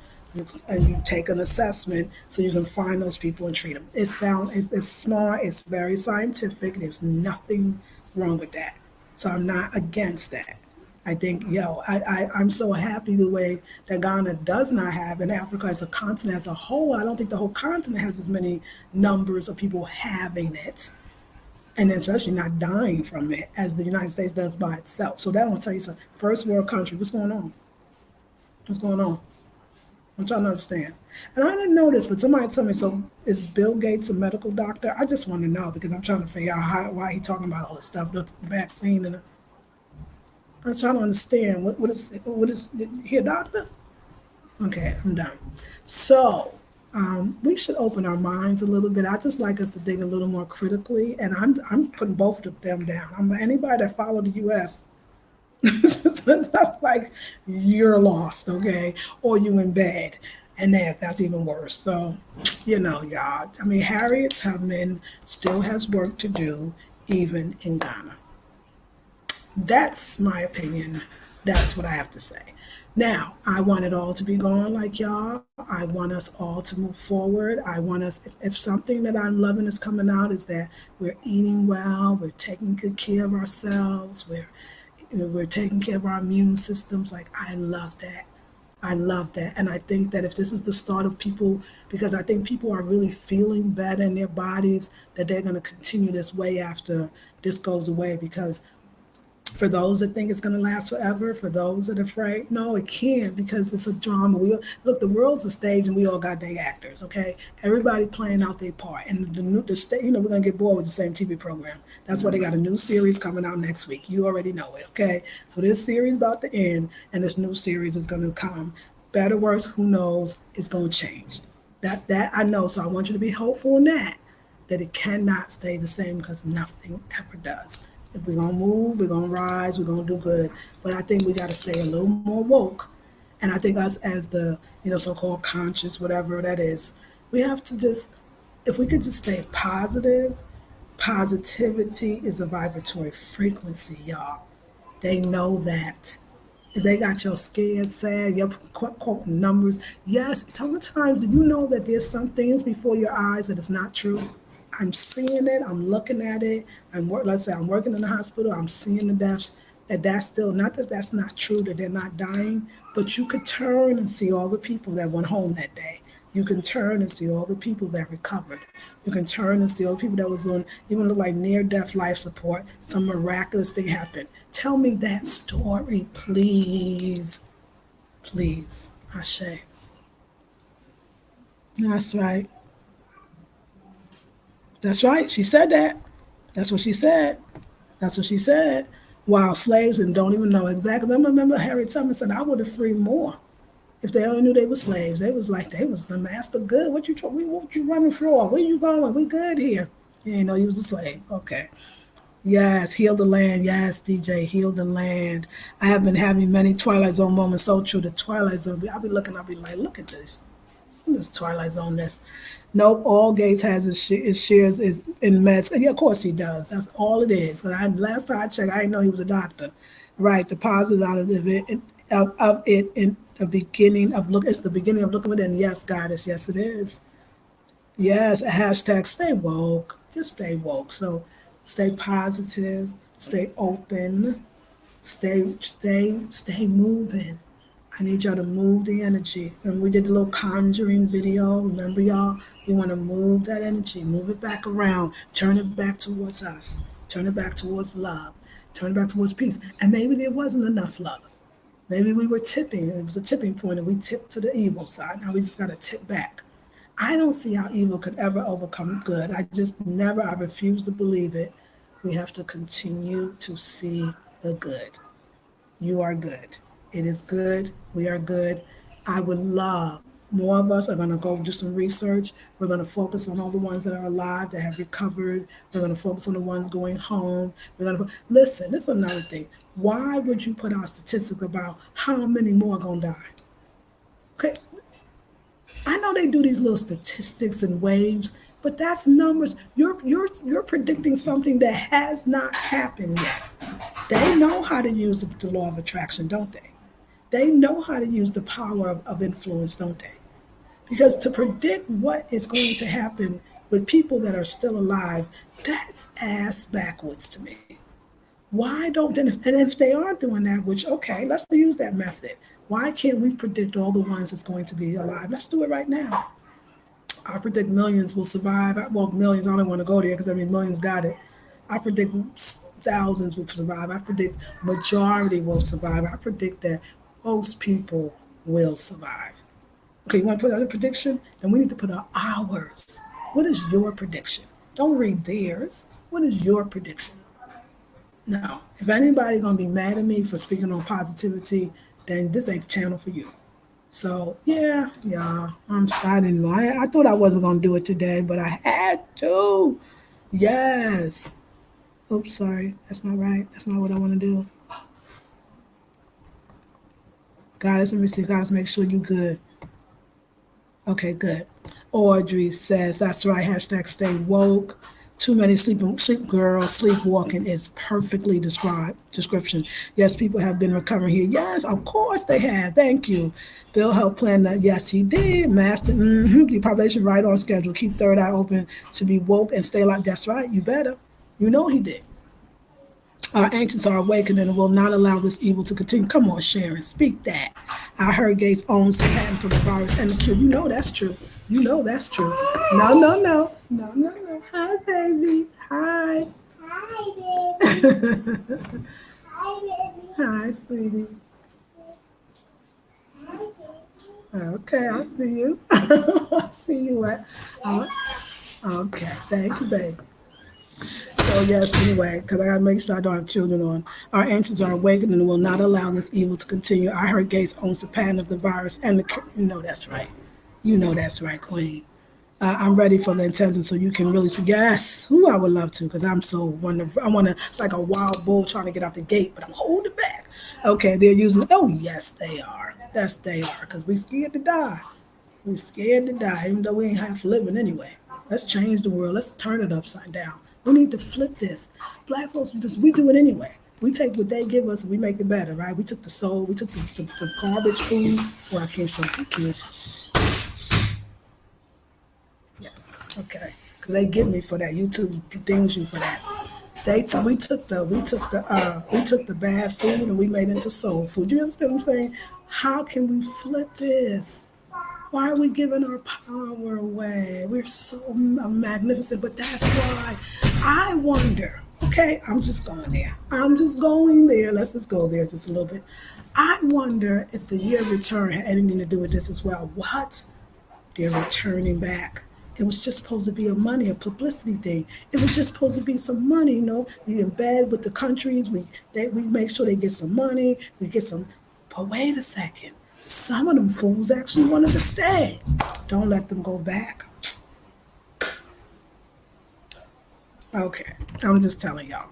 Speaker 1: and you take an assessment so you can find those people and treat them. It's smart, it's very scientific, there's nothing wrong with that. So I'm not against that. I think, I'm so happy the way that Ghana does not have, and Africa as a continent as a whole, I don't think the whole continent has as many numbers of people having it. and especially not dying from it as the United States does by itself. So that will tell you something. First world country, what's going on? What's going on? I'm trying to understand. And I didn't know this, but somebody told me, so is Bill Gates a medical doctor? I just want to know because I'm trying to figure out why he's talking about all this stuff, the vaccine, and I'm trying to understand what is he a doctor? Okay, I'm done. So we should open our minds a little bit. I just like us to think a little more critically, and I'm putting both of them down. Anybody that follow the U.S. That's like you're lost, okay, or you in bed, and that's even worse. So, y'all. I mean, Harriet Tubman still has work to do, even in Ghana. That's my opinion. That's what I have to say. Now, I want it all to be gone like y'all. I want us all to move forward. I want us, if something that I'm loving is coming out, is that we're eating well, we're taking good care of ourselves, we're taking care of our immune systems. Like, I love that. I love that. And I think that if this is the start of people, because I think people are really feeling better in their bodies, that they're going to continue this way after this goes away. Because for those that think it's going to last forever, for those that are afraid, no, it can't because it's a drama. Look, the world's a stage, and we all got their actors. Okay, everybody playing out their part, and the state. We're going to get bored with the same TV program. That's why they got a new series coming out next week. You already know it. Okay, so this series about to end, and this new series is going to come. Better, worse, who knows? It's going to change. That I know. So I want you to be hopeful in that it cannot stay the same because nothing ever does. If we're gonna move, we're gonna rise, we're gonna do good. But I think we gotta stay a little more woke. And I think us as the, so-called conscious, whatever that is, we have to just, if we could just stay positive, positivity is a vibratory frequency, y'all. They know that. If they got your scared, sad, your quoting numbers. Yes, sometimes you know that there's some things before your eyes that is not true. I'm seeing it. I'm looking at it. Let's say I'm working in the hospital. I'm seeing the deaths. That's still not that that's not true that they're not dying, but you could turn and see all the people that went home that day. You can turn and see all the people that recovered. You can turn and see all the people that was on even look like near death life support. Some miraculous thing happened. Tell me that story, please. Please. Ashe. That's right. That's right. She said that. That's what she said. That's what she said. While slaves and don't even know exactly. I remember Harry Tubman said, I would have freed more if they only knew they were slaves. They was like, they was the master good. What you running for? Where you going? We good here. You ain't know you was a slave. Okay. Yes, heal the land. Yes, DJ, heal the land. I have been having many Twilight Zone moments. So true. The Twilight Zone. I'll be looking. I'll be like, look at this. This Twilight Zone. This. Nope. All Gates has his shares is in meds. Yeah, of course he does. That's all it is. Last time I checked, I didn't know he was a doctor. Right. Deposit out of it in the beginning of look. It's the beginning of looking within. Yes, goddess. Yes, it is. Yes, a hashtag stay woke. Just stay woke. So stay positive, stay open, stay moving. I need y'all to move the energy. And we did the little conjuring video. Remember y'all? We want to move that energy, move it back around, turn it back towards us, turn it back towards love, turn it back towards peace. And maybe there wasn't enough love. Maybe we were tipping. It was a tipping point and we tipped to the evil side. Now we just got to tip back. I don't see how evil could ever overcome good. I refuse to believe it. We have to continue to see the good. You are good. It is good. We are good. I would love more of us are going to go do some research. We're going to focus on all the ones that are alive that have recovered. We're going to focus on the ones going home. We're going to listen. This is another thing. Why would you put out statistics about how many more are going to die? Okay, I know they do these little statistics and waves, but that's numbers. You're predicting something that has not happened yet. They know how to use the law of attraction, don't they? They know how to use the power of influence, don't they? Because to predict what is going to happen with people that are still alive, that's ass backwards to me. Why don't and if they are doing that, which okay, let's use that method. Why can't we predict all the ones that's going to be alive? Let's do it right now. I predict millions will survive. Well, millions, I don't want to go there because I mean millions got it. I predict thousands will survive. I predict majority will survive. I predict that most people will survive. Okay, you want to put out a prediction? Then we need to put out ours. What is your prediction? Don't read theirs. What is your prediction? Now, if anybody's gonna be mad at me for speaking on positivity, then this ain't the channel for you. So yeah, I didn't know. I thought I wasn't gonna do it today, but I had to. Yes. Oops, sorry. That's not right. That's not what I want to do. Guys, let me see. Guys, make sure you good. Okay, good. Audrey says, that's right, hashtag stay woke. Too many sleep girls, sleepwalking is perfectly description. Yes, people have been recovering here. Yes, of course they have. Thank you. Bill helped plan that. Yes, he did. Master, depopulation right on schedule. Keep third eye open to be woke and stay alive. That's right. You better. You know he did. Our ancients are awakened and will not allow this evil to continue. Come on, Sharon, speak that. Our Heard Gates owns the patent for the virus and the cure. You know that's true. You know that's true. No, no, no. No, no, no. Hi, baby. Hi. Hi, baby. Hi, baby. Hi, sweetie. Okay, I see you. I see you. Okay, thank you, baby. So yes, anyway, because I gotta make sure I don't have children on. Our ancients are awakened and will not allow this evil to continue. I heard Gates owns the patent of the virus and the. You know that's right. You know that's right, Queen. I'm ready for the intention, so you can really speak. Yes, ooh, I would love to, because I'm so wonderful. I want to. It's like a wild bull trying to get out the gate, but I'm holding back. Okay, they're using. Oh yes, they are. Yes, they are, because we scared to die. We scared to die, even though we ain't half living anyway. Let's change the world. Let's turn it upside down. We need to flip this. Black folks, we do it anyway. We take what they give us and we make it better, right? We took the soul, we took the garbage food. Well, I can't show the kids. Yes, okay. Because they get me for that. YouTube dings you for that. We took the bad food and we made it into soul food. You understand what I'm saying? How can we flip this? Why are we giving our power away? We're so magnificent, but that's why I wonder. Okay, I'm just going there. I'm just going there. Let's just go there just a little bit. I wonder if the year return had anything to do with this as well. What? They're returning back. It was just supposed to be a publicity thing. It was just supposed to be some money, We in bed with the countries. We make sure they get some money. We get some. But wait a second. Some of them fools actually wanted to stay. Don't let them go back. Okay, I'm just telling y'all.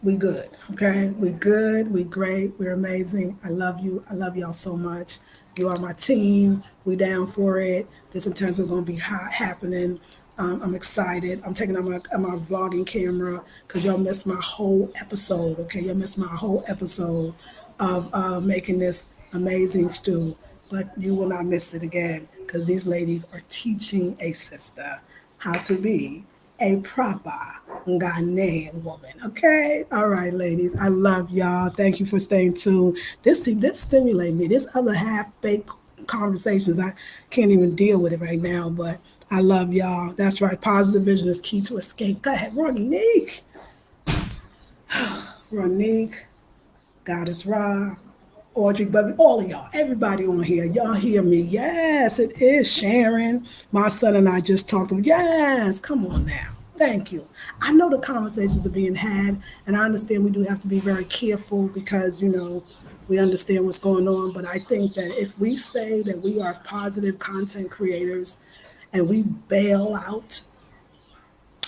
Speaker 1: We good, okay? We good, we great, we're amazing. I love you. I love y'all so much. You are my team. We down for it. This intensive gonna be happening. I'm excited. I'm taking out my vlogging camera because y'all missed my whole episode, okay? Y'all missed my whole episode of making this amazing stew. But you will not miss it again because these ladies are teaching a sister how to be a proper Ghanaian woman. Okay? All right, ladies. I love y'all. Thank you for staying tuned. This stimulates me. This other half-baked conversations, I can't even deal with it right now, but I love y'all. That's right. Positive vision is key to escape. Go ahead, Ronique. Ronique, Goddess Ra, Audrey, but all of y'all, everybody on here, y'all hear me. Yes, it is Sharon. My son and I just talked to. Yes, come on now. Thank you. I know the conversations are being had, and I understand we do have to be very careful because, we understand what's going on. But I think that if we say that we are positive content creators and we bail out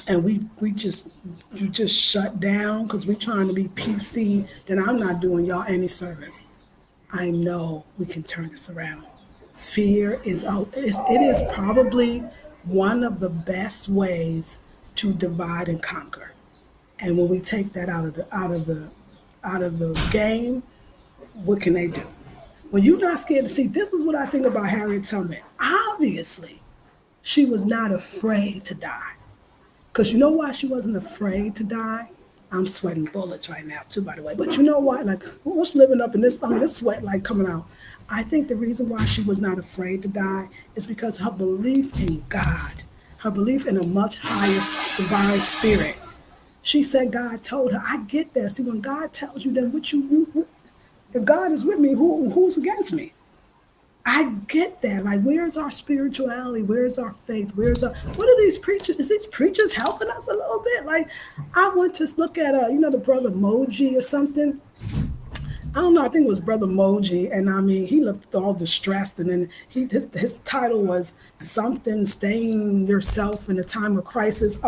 Speaker 1: and you just shut down because we're trying to be PC, then I'm not doing y'all any service. I know we can turn this around. Fear is out. It is probably one of the best ways to divide and conquer. And when we take that out of the game, what can they do? When you're not scared to see, this is what I think about Harriet Tubman. Obviously, she was not afraid to die. Because you know why she wasn't afraid to die? I'm sweating bullets right now, too, by the way. But you know what? Like, what's living up in this? This sweat like coming out. I think the reason why she was not afraid to die is because her belief in God, her belief in a much higher divine spirit. She said God told her. I get that. See, when God tells you that, if God is with me, who's against me? I get that. Like, where's our spirituality? Where's our faith? What are these preachers? Is these preachers helping us a little bit? Like, I went to look at, the brother Moji or something. I don't know. I think it was Brother Moji, and I mean, he looked all distressed, and then his title was something staying yourself in a time of crisis.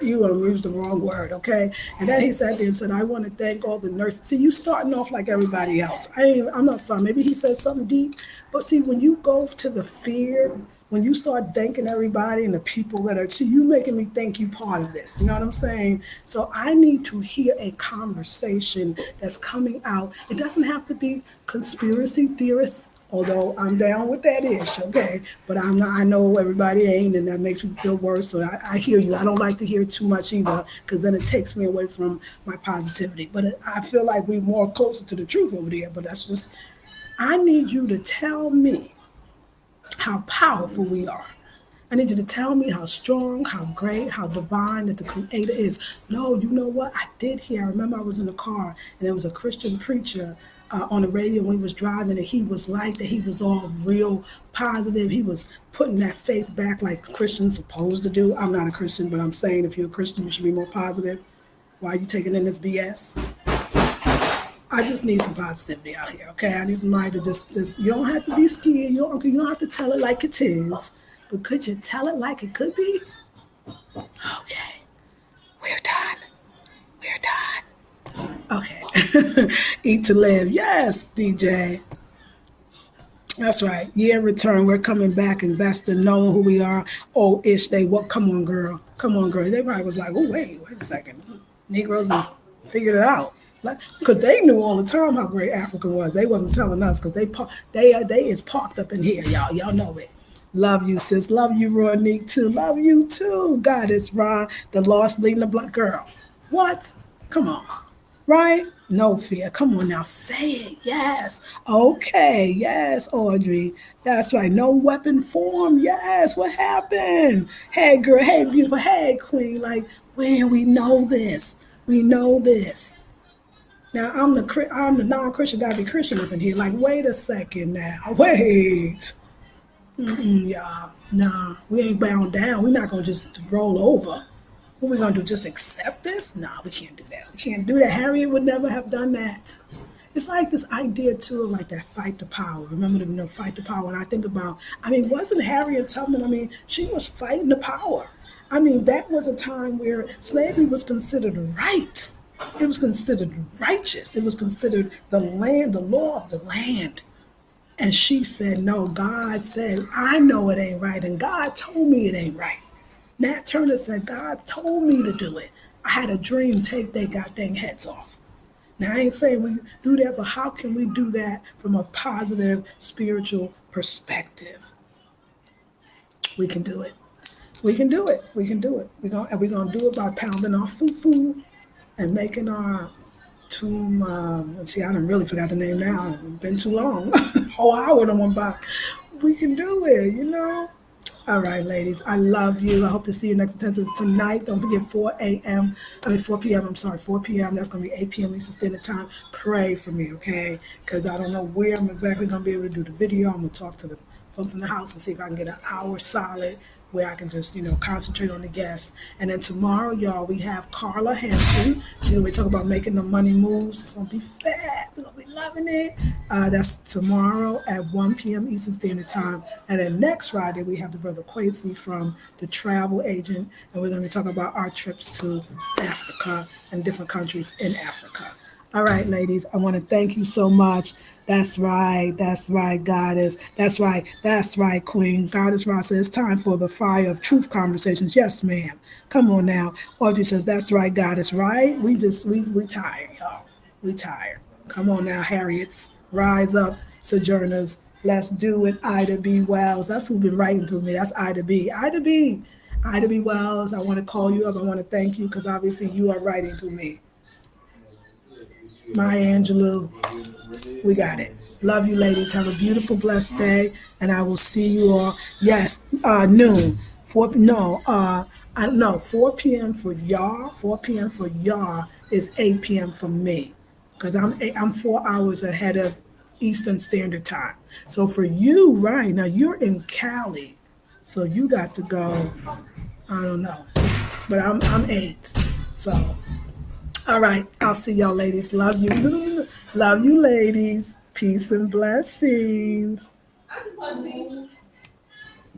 Speaker 1: You used the wrong word, okay? And then he said, I want to thank all the nurses. See, you starting off like everybody else. I'm not starting. Maybe he said something deep, but see, when you go to the fear, when you start thanking everybody and the people that are, see, you making me think you part of this. You know what I'm saying? So I need to hear a conversation that's coming out. It doesn't have to be conspiracy theorists, although I'm down with that ish, okay? But I'm not, I know everybody ain't, and that makes me feel worse. So I hear you. I don't like to hear too much either, because then it takes me away from my positivity. But I feel like we're more closer to the truth over there. But that's just, I need you to tell me how powerful we are. I need you to tell me how strong, how great, how divine that the Creator is. No, you know what? I did hear. I remember I was in the car and there was a Christian preacher on the radio when he was driving, and he was like that. He was all real positive. He was putting that faith back like Christians supposed to do. I'm not a Christian, but I'm saying if you're a Christian, you should be more positive. Why are you taking in this BS? I just need some positivity out here, okay? I need somebody to just you don't have to be scared. You don't have to tell it like it is, but could you tell it like it could be? Okay, we're done. We're done. Okay. Eat to live. Yes, DJ. That's right. Yeah, return. We're coming back, investing, knowing who we are. Oh, ish, they what? Come on, girl. Come on, girl. They probably was like, oh, wait a second. Negroes have figured it out. Because they knew all the time how great Africa was. They wasn't telling us because they is parked up in here, y'all. Y'all know it. Love you, sis. Love you, Ronique, too. Love you, too. Goddess Ron, the lost leading the black girl. What? Come on. Right? No fear. Come on now. Say it. Yes. Okay. Yes, Audrey. That's right. No weapon form. Yes. What happened? Hey, girl. Hey, beautiful. Hey, queen. Like, where we know this. We know this. Now I'm the non-Christian. Gotta be Christian up in here. Like, wait a second now. Wait. Y'all. Nah, we ain't bound down. We're not gonna just roll over. What we gonna do? Just accept this? Nah, we can't do that. We can't do that. Harriet would never have done that. It's like this idea too of like that fight the power. Remember the fight the power? And I think about, I mean, wasn't Harriet Tubman? I mean, she was fighting the power. I mean, that was a time where slavery was considered right. It was considered righteous. It was considered the land, the law of the land. And she said, no, God said, I know it ain't right. And God told me it ain't right. Nat Turner said, God told me to do it. I had a dream, take their goddamn heads off. Now, I ain't saying we do that, but how can we do that from a positive spiritual perspective? We can do it. We can do it. We can do it. We're gonna do it by pounding our food and making our tomb. See, I done really forgot the name now. It's been too long. Whole hour done went by. We can do it, you know. All right, ladies. I love you. I hope to see you next attention tonight. Don't forget 4 a.m. 4 p.m. I'm sorry, 4 p.m. That's going to be 8 p.m. Eastern Standard Time. Pray for me, okay? Because I don't know where I'm exactly going to be able to do the video. I'm going to talk to the folks in the house and see if I can get an hour solid where I can just, concentrate on the guests. And then tomorrow, y'all, we have Carla Hampton. We talk about making the money moves. It's going to be fat. We're going to be loving it. That's tomorrow at 1 p.m. Eastern Standard Time. And then next Friday, we have the brother Quasi from the Travel Agent. And we're going to talk about our trips to Africa and different countries in Africa. All right, ladies, I want to thank you so much. That's right, Goddess. That's right, Queen. Goddess Ross says it's time for the fire of truth conversations. Yes, ma'am. Come on now. Audrey says, that's right, Goddess, right? We tired, y'all. We tired. Come on now, Harriets. Rise up, sojourners. Let's do it. Ida B. Wells. That's who's been writing through me. That's Ida B. Ida B. Ida B. Wells, I want to call you up. I want to thank you because obviously you are writing through me. Maya Angelou, we got it. Love you, ladies. Have a beautiful, blessed day, and I will see you all. Yes, noon. I know 4 p.m. for y'all, 4 p.m. for y'all is 8 p.m. for me, because I'm 4 hours ahead of Eastern Standard Time. So for you, right now you're in Cali, so you got to go. I don't know, but I'm eight. So all right, I'll see y'all, ladies. Love you, love you, ladies. Peace and blessings.